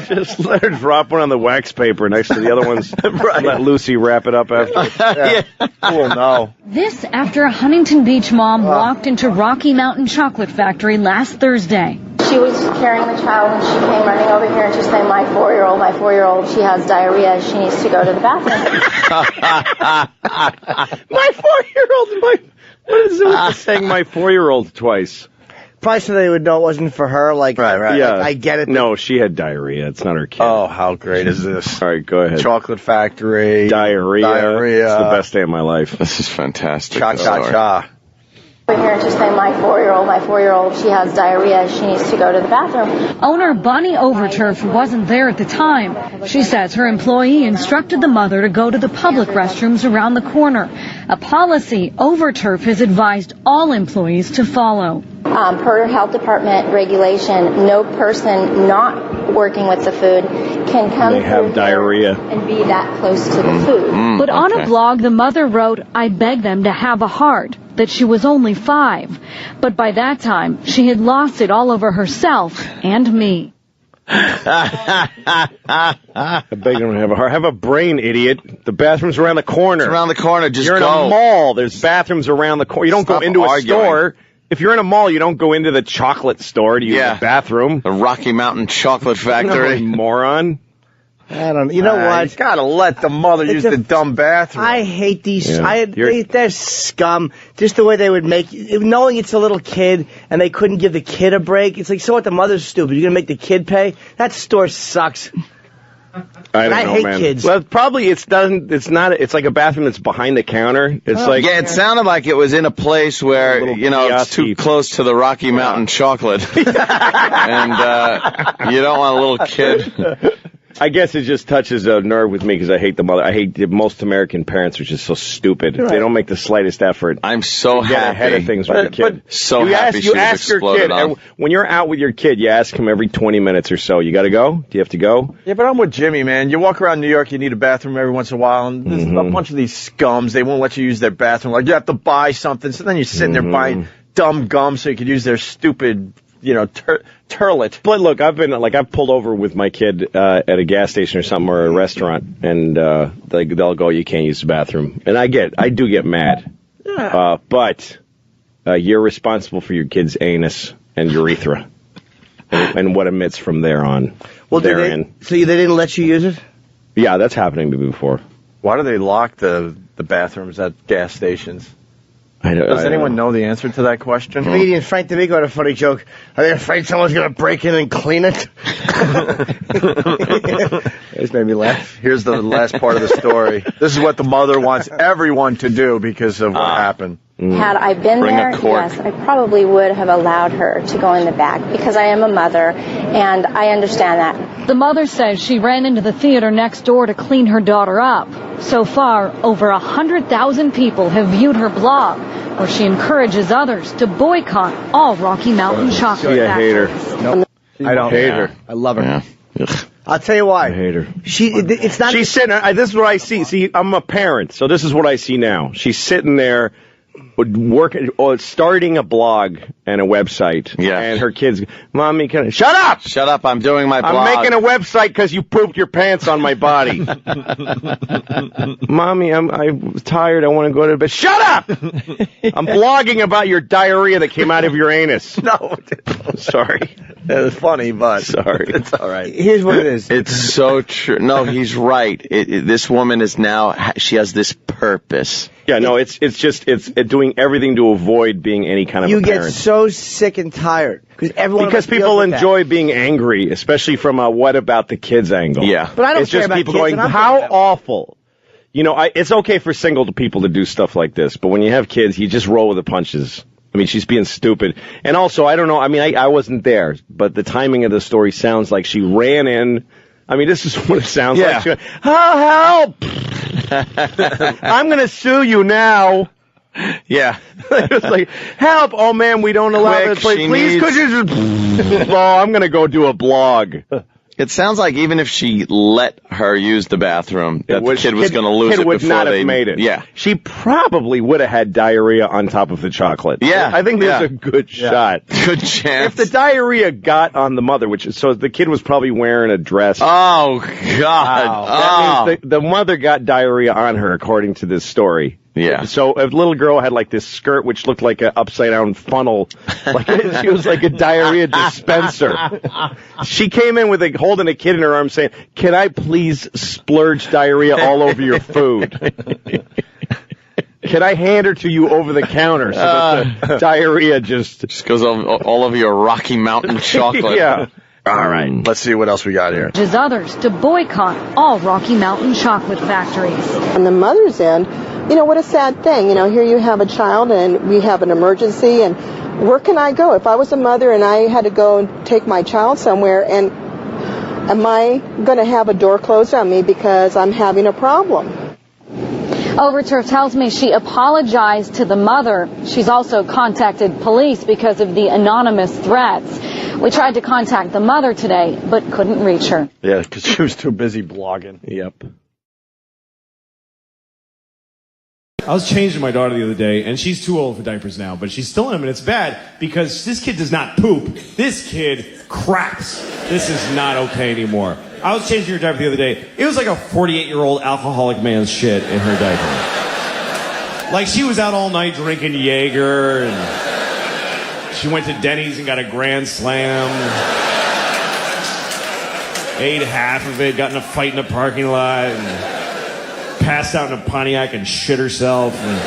Just let her drop one on the wax paper next to the other ones. Right. Let Lucy wrap it up after. Yeah. Cool, no. This after a Huntington Beach mom walked into Rocky Mountain Chocolate Factory last Thursday. She was carrying the child and she came running over here and she's saying, my 4-year-old, she has diarrhea. She needs to go to the bathroom. My 4-year-old. What is it with saying my 4-year-old twice? Probably so they would know it wasn't for her. Right. Yeah. I get it. No, she had diarrhea. It's not her kid. Oh, how great is this? All right, go ahead. Chocolate Factory. Diarrhea. It's the best day of my life. This is fantastic. Cha-cha-cha. Over here and she's saying, my 4-year-old, she has diarrhea. She needs to go to the bathroom. Owner Bonnie Overturf wasn't there at the time. She says her employee instructed the mother to go to the public restrooms around the corner, a policy Overturf has advised all employees to follow. Per health department regulation, no person not working with the food can come have diarrhea and be that close to the food. But on a blog, the mother wrote, I beg them to have a heart, that she was only 5. But by that time, she had lost it all over herself and me. I beg them to have a heart. Have a brain, idiot. The bathroom's around the corner. It's around the corner. Just You're go. in a mall. There's bathrooms around the corner. You don't go into a store. If you're in a mall, you don't go into the chocolate store to use the bathroom. The Rocky Mountain Chocolate Factory. No, moron. I don't. You know what? You gotta let the mother use the dumb bathroom. I hate these. They're scum. Just the way they would make, knowing it's a little kid and they couldn't give the kid a break. It's like, so what? The mother's stupid. You're gonna make the kid pay? That store sucks. I hate kids. Well, probably it's not. It's like a bathroom that's behind the counter. It's like it sounded like it was in a place where it's too close to the Rocky Mountain chocolate, and you don't want a little kid. I guess it just touches a nerve with me because I hate the mother. I hate most American parents are just so stupid. Right. They don't make the slightest effort. I'm so happy. Get ahead of things with your kid. So happy she was exploded on. When you're out with your kid, you ask him every 20 minutes or so, you got to go? Do you have to go? Yeah, but I'm with Jimmy, man. You walk around New York, you need a bathroom every once in a while, and there's a bunch of these scums. They won't let you use their bathroom. Like, you have to buy something, so then you're sitting there buying dumb gum so you could use their stupid, turlet. But look, I've pulled over with my kid at a gas station or something or a restaurant, and they'll go, you can't use the bathroom. And I do get mad. Yeah. But you're responsible for your kid's anus and urethra and what emits from there on. Well, so they didn't let you use it? Yeah, that's happening to me before. Why do they lock the bathrooms at gas stations? Does anyone know the answer to that question? Comedian Frank D'Amico had a funny joke. Are they afraid someone's going to break in and clean it? This made me laugh. Here's the last part of the story. This is what the mother wants everyone to do because of what happened. Had I been there, yes, I probably would have allowed her to go in the back because I am a mother and I understand that. The mother says she ran into the theater next door to clean her daughter up. So far, over 100,000 people have viewed her blog, where she encourages others to boycott all Rocky Mountain chocolate factories. I hate her. Nope. I don't hate her. I love her. Yeah. I'll tell you why. I hate her. It's not. She's sitting there. This is what I see. See, I'm a parent, so this is what I see now. She's sitting there, starting a blog and a website. Yeah. And her kids, Mommy, shut up! Shut up! I'm doing my blog. I'm making a website because you pooped your pants on my body. Mommy, I'm tired. I want to go to bed. Shut up! I'm blogging about your diarrhea that came out of your anus. No. Sorry. It was funny, but sorry. It's all right. Here's what it is. It's so true. No, he's right. This woman is now, she has this purpose. Yeah, no, it's doing everything to avoid being any kind of a parent. You get so sick and tired because people enjoy being angry, especially from a what about the kids angle. Yeah, but I don't it's care just about people kids, going, how awful. It's okay for single people to do stuff like this, but when you have kids, you just roll with the punches. I mean, she's being stupid. And also, I don't know, I wasn't there, but the timing of the story sounds like she ran in. I mean, this is what it sounds like. She went, help! I'm going to sue you now. Yeah. It was like, help! Oh, man, we don't allow this place. Please, could you just... Oh, I'm going to go do a blog. It sounds like even if she let her use the bathroom, the kid was going to lose it before would not have made it. Yeah. She probably would have had diarrhea on top of the chocolate. Yeah. I think there's a good shot. Good chance. If the diarrhea got on the mother, so the kid was probably wearing a dress. Oh, God. Wow. That means the mother got diarrhea on her, according to this story. Yeah. So a little girl had like this skirt which looked like an upside down funnel. She was like a diarrhea dispenser. She came in holding a kid in her arms saying, "Can I please splurge diarrhea all over your food? Can I hand her to you over the counter so that the diarrhea just goes all over your Rocky Mountain chocolate?" Yeah. All right, let's see what else we got here. Urges others to boycott all Rocky Mountain chocolate factories. On the mother's end, what a sad thing. Here you have a child and we have an emergency, and where can I go? If I was a mother and I had to go and take my child somewhere, and am I going to have a door closed on me because I'm having a problem? Overturf tells me she apologized to the mother. She's also contacted police because of the anonymous threats. We tried to contact the mother today, but couldn't reach her. Yeah, because she was too busy blogging. Yep. I was changing my daughter the other day, and she's too old for diapers now, but she's still in them, and it's bad because this kid does not poop. This kid craps. This is not okay anymore. I was changing her diaper the other day. It was like a 48-year-old alcoholic man's shit in her diaper. Like, she was out all night drinking Jaeger, and she went to Denny's and got a Grand Slam. ate half of it, got in a fight in a parking lot, and passed out in a Pontiac and shit herself. And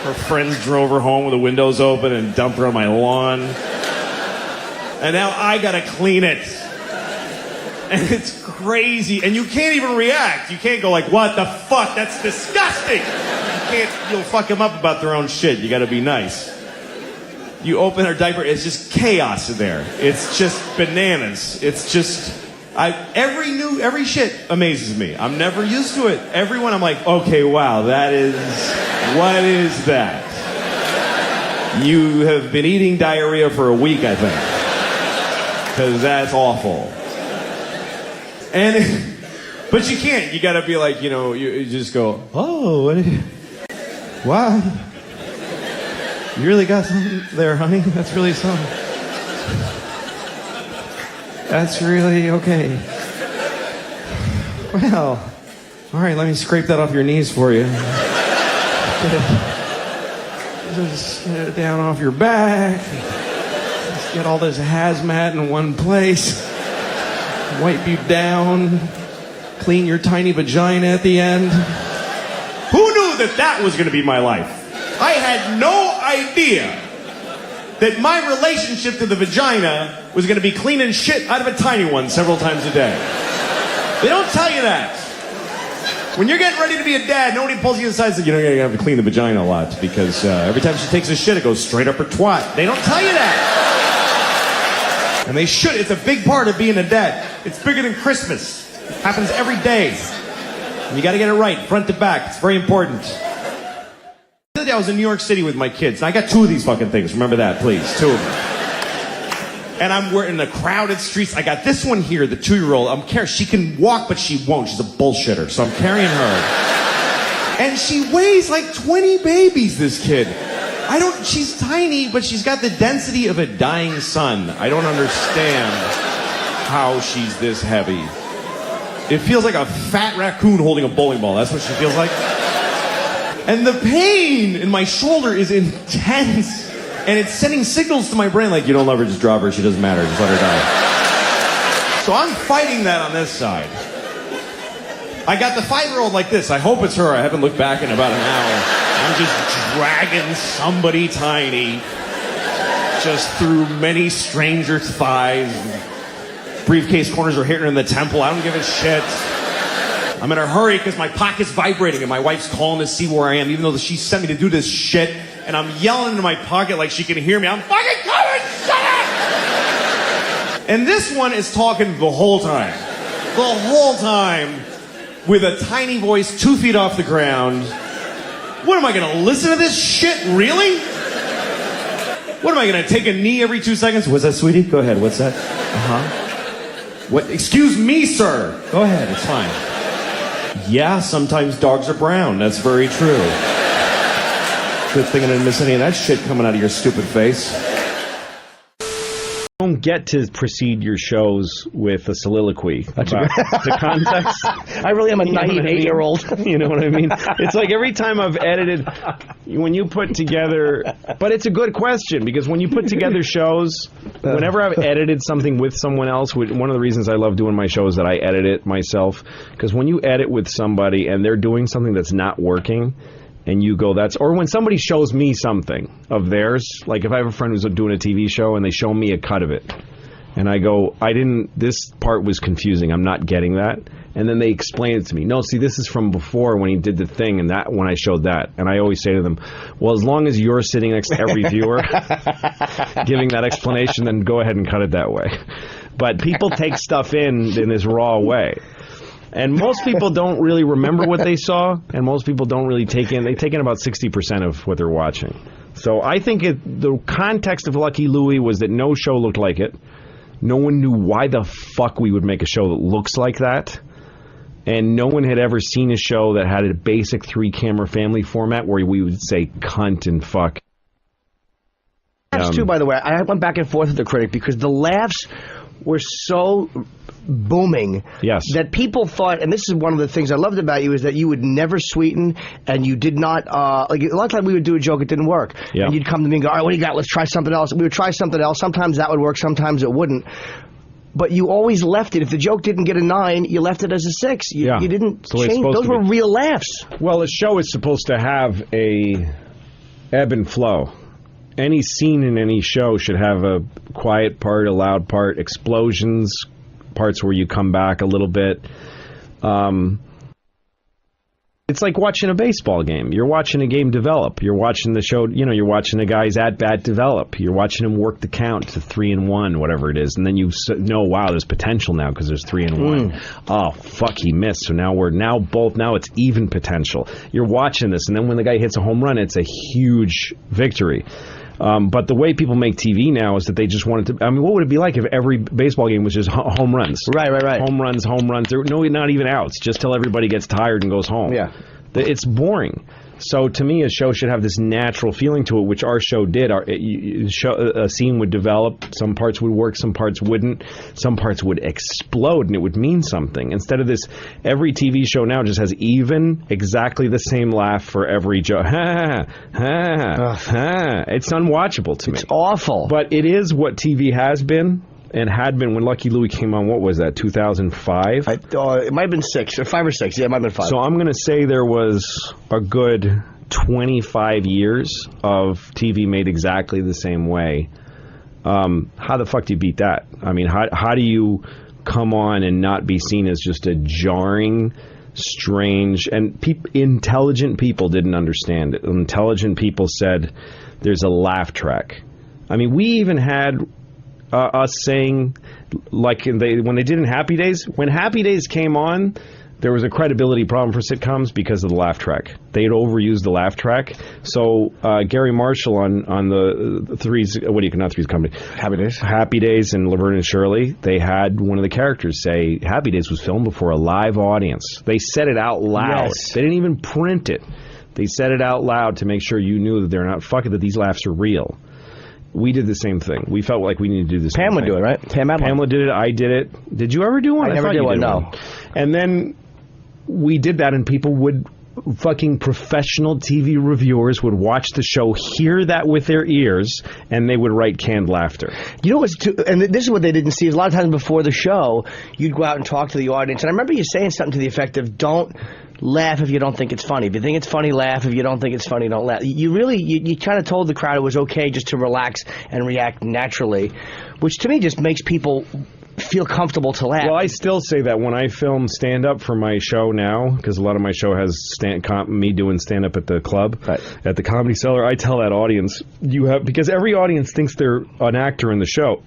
her friends drove her home with the windows open and dumped her on my lawn. And now I gotta clean it. And it's crazy. And you can't even react. You can't go like, what the fuck? That's disgusting. You'll fuck them up about their own shit. You gotta be nice. You open her diaper, it's just chaos in there. It's just bananas. It's just, every shit amazes me. I'm never used to it. Everyone, I'm like, okay, wow, what is that? You have been eating diarrhea for a week, I think. Because that's awful. But you can't. You gotta be like, you just go, oh, wow. You really got something there, honey? That's really something. That's really okay. Well, all right, let me scrape that off your knees for you. Just get it down off your back. Just get all this hazmat in one place. Wipe you down. Clean your tiny vagina at the end. Who knew that was going to be my life? I had no idea that my relationship to the vagina was going to be cleaning shit out of a tiny one several times a day. They don't tell you that. When you're getting ready to be a dad, nobody pulls you aside and says, you're going to have to clean the vagina a lot because every time she takes a shit, it goes straight up her twat. They don't tell you that. And they should. It's a big part of being a dad. It's bigger than Christmas. It happens every day. And you got to get it right, front to back. It's very important. The other day I was in New York City with my kids. And I got 2 of these fucking things. Remember that, please. 2 of them. And we're in the crowded streets. I got this one here, the 2-year-old. I'm carrying. She can walk, but she won't. She's a bullshitter. So I'm carrying her. And she weighs like 20 babies, this kid. She's tiny, but she's got the density of a dying sun. I don't understand how she's this heavy. It feels like a fat raccoon holding a bowling ball. That's what she feels like. And the pain in my shoulder is intense. And it's sending signals to my brain like, you don't love her, just drop her. She doesn't matter. Just let her die. So I'm fighting that on this side. I got the 5-year-old like this. I hope it's her. I haven't looked back in about an hour. I'm just dragging somebody tiny just through many strangers' thighs. Briefcase corners are hitting her in the temple. I don't give a shit. I'm in a hurry because my pocket's vibrating and my wife's calling to see where I am, even though she sent me to do this shit. And I'm yelling into my pocket like she can hear me. I'm fucking coming! Shut up! And this one is talking the whole time. The whole time. With a tiny voice 2 feet off the ground. What am I going to listen to this shit? Really? What am I going to take a knee every 2 seconds? What's that, sweetie? Go ahead. What's that? What? Excuse me, sir. Go ahead. It's fine. Yeah, sometimes dogs are brown. That's very true. Good thing I didn't miss any of that shit coming out of your stupid face. You don't get to precede your shows with a soliloquy about the context. I really am a naive 8-year-old. You know what I mean? It's like every time I've edited, when you put together, but it's a good question because when you put together shows, whenever I've edited something with someone else, one of the reasons I love doing my show is that I edit it myself, because when you edit with somebody and they're doing something that's not working, and you go, or when somebody shows me something of theirs, like if I have a friend who's doing a TV show and they show me a cut of it, and I go, this part was confusing, I'm not getting that, and then they explain it to me. No, see, this is from before when he did the thing, and that when I showed that, and I always say to them, well, as long as you're sitting next to every viewer giving that explanation, then go ahead and cut it that way. But people take stuff in this raw way. And most people don't really remember what they saw, and most people don't really they take in about 60% of what they're watching. So I think the context of Lucky Louie was that no show looked like it. No one knew why the fuck we would make a show that looks like that. And no one had ever seen a show that had a basic 3-camera family format where we would say cunt and fuck. Too, by the way, I went back and forth with the critic because the laughs were so booming that people thought, and this is one of the things I loved about you, is that you would never sweeten, and you did not, like a lot of times we would do a joke, it didn't work. And you'd come to me and go, all right, what do you got? Let's try something else. We would try something else. Sometimes that would work, sometimes it wouldn't. but you always left it. If the joke didn't get a 9, you left it as a 6. You didn't change. Those were real laughs. Well, a show is supposed to have a ebb and flow. Any scene in any show should have a quiet part, a loud part, explosions, parts where you come back a little bit. It's like watching a baseball game. You're watching a game develop. You're watching the show, you're watching the guy's at-bat develop. You're watching him work the count to 3-1, whatever it is. And then you know, wow, there's potential now because there's 3-1. Oh, fuck, he missed. So now it's even potential. You're watching this, and then when the guy hits a home run, it's a huge victory. But the way people make TV now is that they just wanted to... I mean, what would it be like if every baseball game was just home runs? Right. Home runs. No, not even outs, just till everybody gets tired and goes home. Yeah. It's boring. So to me, a show should have this natural feeling to it, which our show did. A scene would develop. Some parts would work, some parts wouldn't. Some parts would explode, and it would mean something. Instead of this, every TV show now just has exactly the same laugh for every joke. It's unwatchable to me. It's awful. But it is what TV has been. And had been when Lucky Louie came on. What was that, 2005? It might have been 6 or 5 or 6. Yeah, it might have been 5. So I'm going to say there was a good 25 years of TV made exactly the same way. How the fuck do you beat that? I mean, how do you come on and not be seen as just a jarring, strange... And intelligent people didn't understand it. Intelligent people said, there's a laugh track. I mean, we even had... us saying, like when they did in Happy Days, when Happy Days came on, there was a credibility problem for sitcoms because of the laugh track. They had overused the laugh track. So Gary Marshall on the Three's, not Three's Company, Happy Days and Laverne and Shirley, they had one of the characters say Happy Days was filmed before a live audience. They said it out loud. Yes. They didn't even print it. They said it out loud to make sure you knew that they're not fucking, that these laughs are real. We did the same thing. We felt like we needed to do the same thing. Pam would do it, right? Pamela did it. I did it. Did you ever do one? I never did one, no. And then we did that, and people would... Fucking professional TV reviewers would watch the show, hear that with their ears, and they would write canned laughter. You know what's and this is what they didn't see, is a lot of times before the show, you'd go out and talk to the audience, and I remember you saying something to the effect of, don't laugh if you don't think it's funny. If you think it's funny, laugh. If you don't think it's funny, don't laugh. You really, you kind of told the crowd it was okay just to relax and react naturally, which to me just makes people feel comfortable to laugh. Well, I still say that when I film stand-up for my show now, because a lot of my show has me doing stand-up at the club, at the Comedy Cellar, I tell that audience, because every audience thinks they're an actor in the show.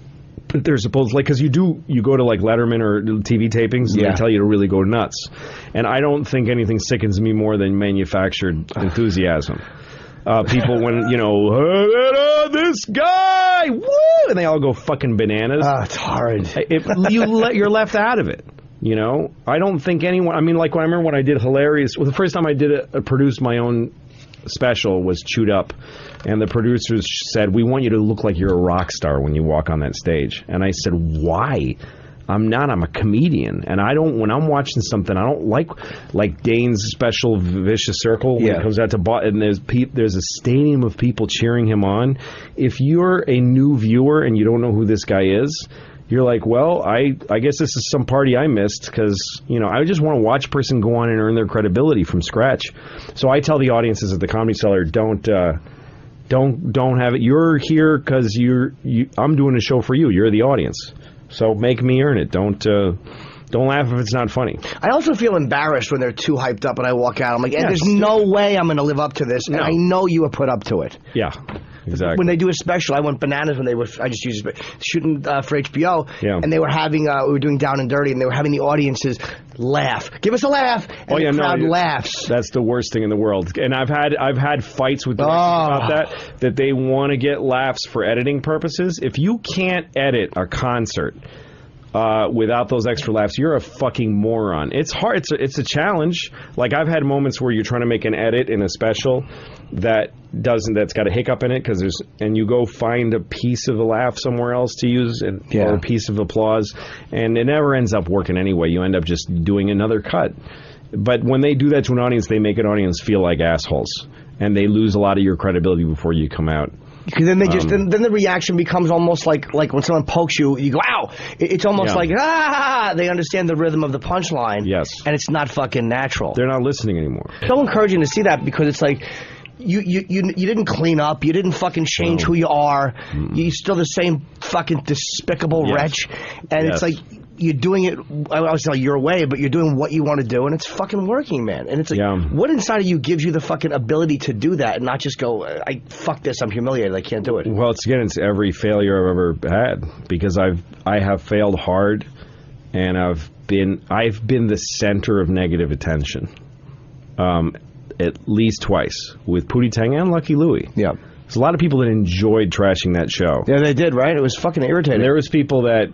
But they're supposed, because you go to like Letterman or TV tapings, and they tell you to really go nuts. And I don't think anything sickens me more than manufactured enthusiasm. People when, this guy, woo, and they all go fucking bananas. It's hard. You're left out of it. I don't think anyone, I remember when I did Hilarious, the first time I did produced my own special was Chewed Up, and the producers said, we want you to look like you're a rock star when you walk on that stage. And I said, why? I'm not. I'm a comedian, and when I'm watching something, I don't like Dane's special Vicious Circle when it comes out to and there's a stadium of people cheering him on. If you're a new viewer and you don't know who this guy is, you're like, well, I guess this is some party I missed, because I just want to watch a person go on and earn their credibility from scratch. So I tell the audiences at the Comedy Cellar, don't have it. You're here because I'm doing a show for you. You're the audience. So make me earn it. Don't laugh if it's not funny. I also feel embarrassed when they're too hyped up and I walk out. I'm like, there's no way I'm going to live up to this. And I know you were put up to it. Yeah, exactly. When they do a special, I went bananas when I just used shooting for HBO. Yeah. And they were having, we were doing Down and Dirty, and they were having the audiences laugh. Give us a laugh. And the crowd laughs. That's the worst thing in the world. And I've had fights with directors about that they want to get laughs for editing purposes. If you can't edit a concert without those extra laughs, you're a fucking moron. It's hard. It's a challenge. Like, I've had moments where you're trying to make an edit in a special that's got a hiccup in it, and you go find a piece of a laugh somewhere else to use, or a piece of applause, and it never ends up working anyway. You end up just doing another cut. But when they do that to an audience, they make an audience feel like assholes, and they lose a lot of your credibility before you come out. Because then they just then the reaction becomes almost like when someone pokes you, you go, ow! It's almost like, ah! They understand the rhythm of the punchline. Yes. And it's not fucking natural. They're not listening anymore. It's so encouraging to see that because it's like, you didn't clean up. You didn't fucking change who you are. You're still the same fucking despicable wretch. And it's like, you're doing it, I was like your way, but you're doing what you want to do, and it's fucking working, man. And it's like, what inside of you gives you the fucking ability to do that and not just go, fuck this, I'm humiliated, I can't do it. Well, it's every failure I've ever had, because I have failed hard, and I've been the center of negative attention, at least twice, with Pootie Tang and Lucky Louie. Yeah. There's a lot of people that enjoyed trashing that show. Yeah, they did, right? It was fucking irritating. And there was people that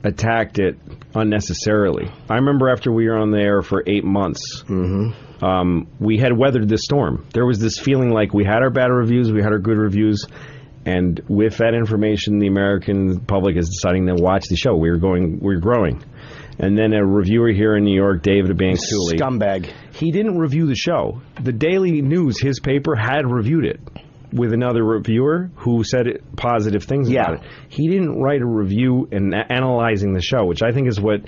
attacked it unnecessarily. I remember after we were on the air for 8 months, we had weathered the storm. There was this feeling like we had our bad reviews, we had our good reviews, and with that information, the American public is deciding to watch the show. We're growing. And then a reviewer here in New York, David Bianculi, scumbag, he didn't review the show. The Daily News, his paper, had reviewed it with another reviewer who said positive things about it. He didn't write a review and analyzing the show, which I think is what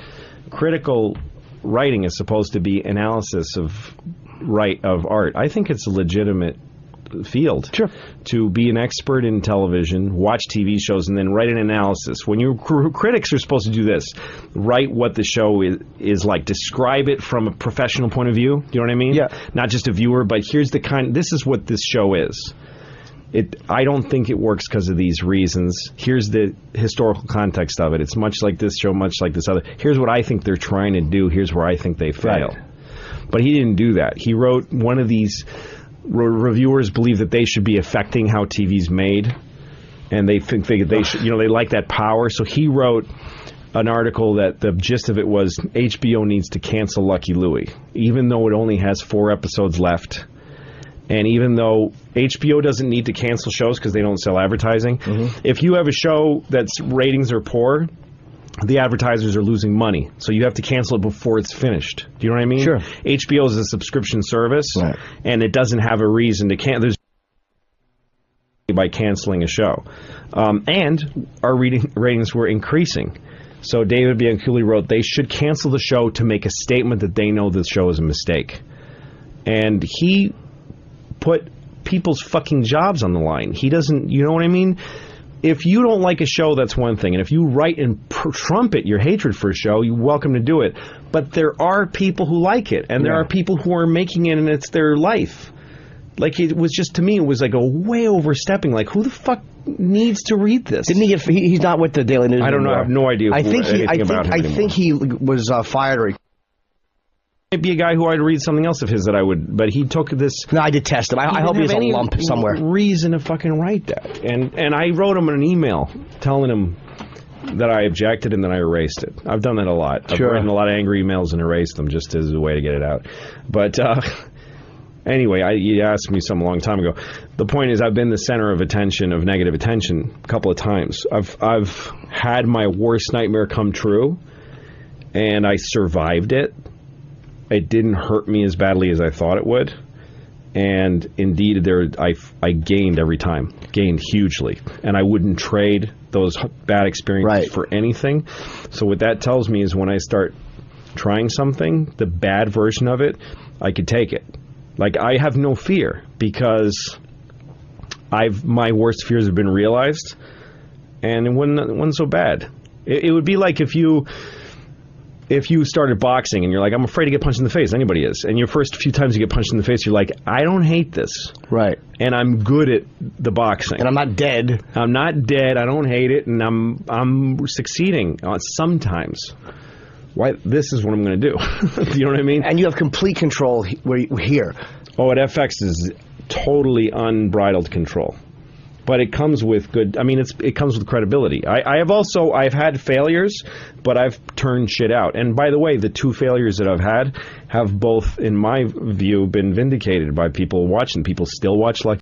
critical writing is supposed to be, analysis of art. I think it's a legitimate field to be an expert in television, watch TV shows, and then write an analysis. When critics are supposed to do this, write what the show is like, describe it from a professional point of view. You know what I mean? Yeah. Not just a viewer, but this is what this show is. I don't think it works because of these reasons. Here's the historical context of it. It's much like this show, much like this other. Here's what I think they're trying to do. Here's where I think they fail. Right. But he didn't do that. He wrote, one of these reviewers believe that they should be affecting how TV's made, and they think they should, they like that power. So he wrote an article that the gist of it was HBO needs to cancel Lucky Louie, even though it only has 4 episodes left. And even though HBO doesn't need to cancel shows because they don't sell advertising, if you have a show that's ratings are poor, the advertisers are losing money. So you have to cancel it before it's finished. Do you know what I mean? Sure. HBO is a subscription service, and it doesn't have a reason to cancel. There's by canceling a show. And our ratings were increasing. So David Bianculi wrote, they should cancel the show to make a statement that they know the show is a mistake. And he put people's fucking jobs on the line. He doesn't, you know what I mean? If you don't like a show, that's one thing. And if you write and trumpet your hatred for a show, you're welcome to do it. But there are people who like it, and there are people who are making it, and it's their life. Like, it was just, to me, it was like a way overstepping. Like, who the fuck needs to read this? Didn't he get, he's not with the Daily News I don't know. I have no idea I think he was fired, or might be a guy who I'd read something else of his that I would, but he took this. No, I detest him. I hope he has a lump somewhere. Reason to fucking write that, and I wrote him an email telling him that I objected and then I erased it. I've done that a lot. I've written a lot of angry emails and erased them just as a way to get it out. But anyway, you asked me some a long time ago. The point is, I've been the center of attention, of negative attention, a couple of times. I've had my worst nightmare come true, and I survived it. It didn't hurt me as badly as I thought it would, and indeed, I gained every time, gained hugely, and I wouldn't trade those bad experiences for anything. So what that tells me is when I start trying something, the bad version of it, I could take it. Like, I have no fear because my worst fears have been realized, and it wasn't so bad. It would be like if you started boxing and you're like, I'm afraid to get punched in the face. Anybody is. And your first few times you get punched in the face, you're like, I don't hate this. Right. And I'm good at the boxing. And I'm not dead. I'm not dead. I don't hate it. And I'm succeeding sometimes. Why? This is what I'm going to do. Do you know what I mean? And you have complete control here. Oh, at FX is totally unbridled control. But it comes with good. I mean, it comes with credibility. I've had failures, but I've turned shit out. And by the way, the 2 failures that I've had have both, in my view, been vindicated by people watching. People still watch like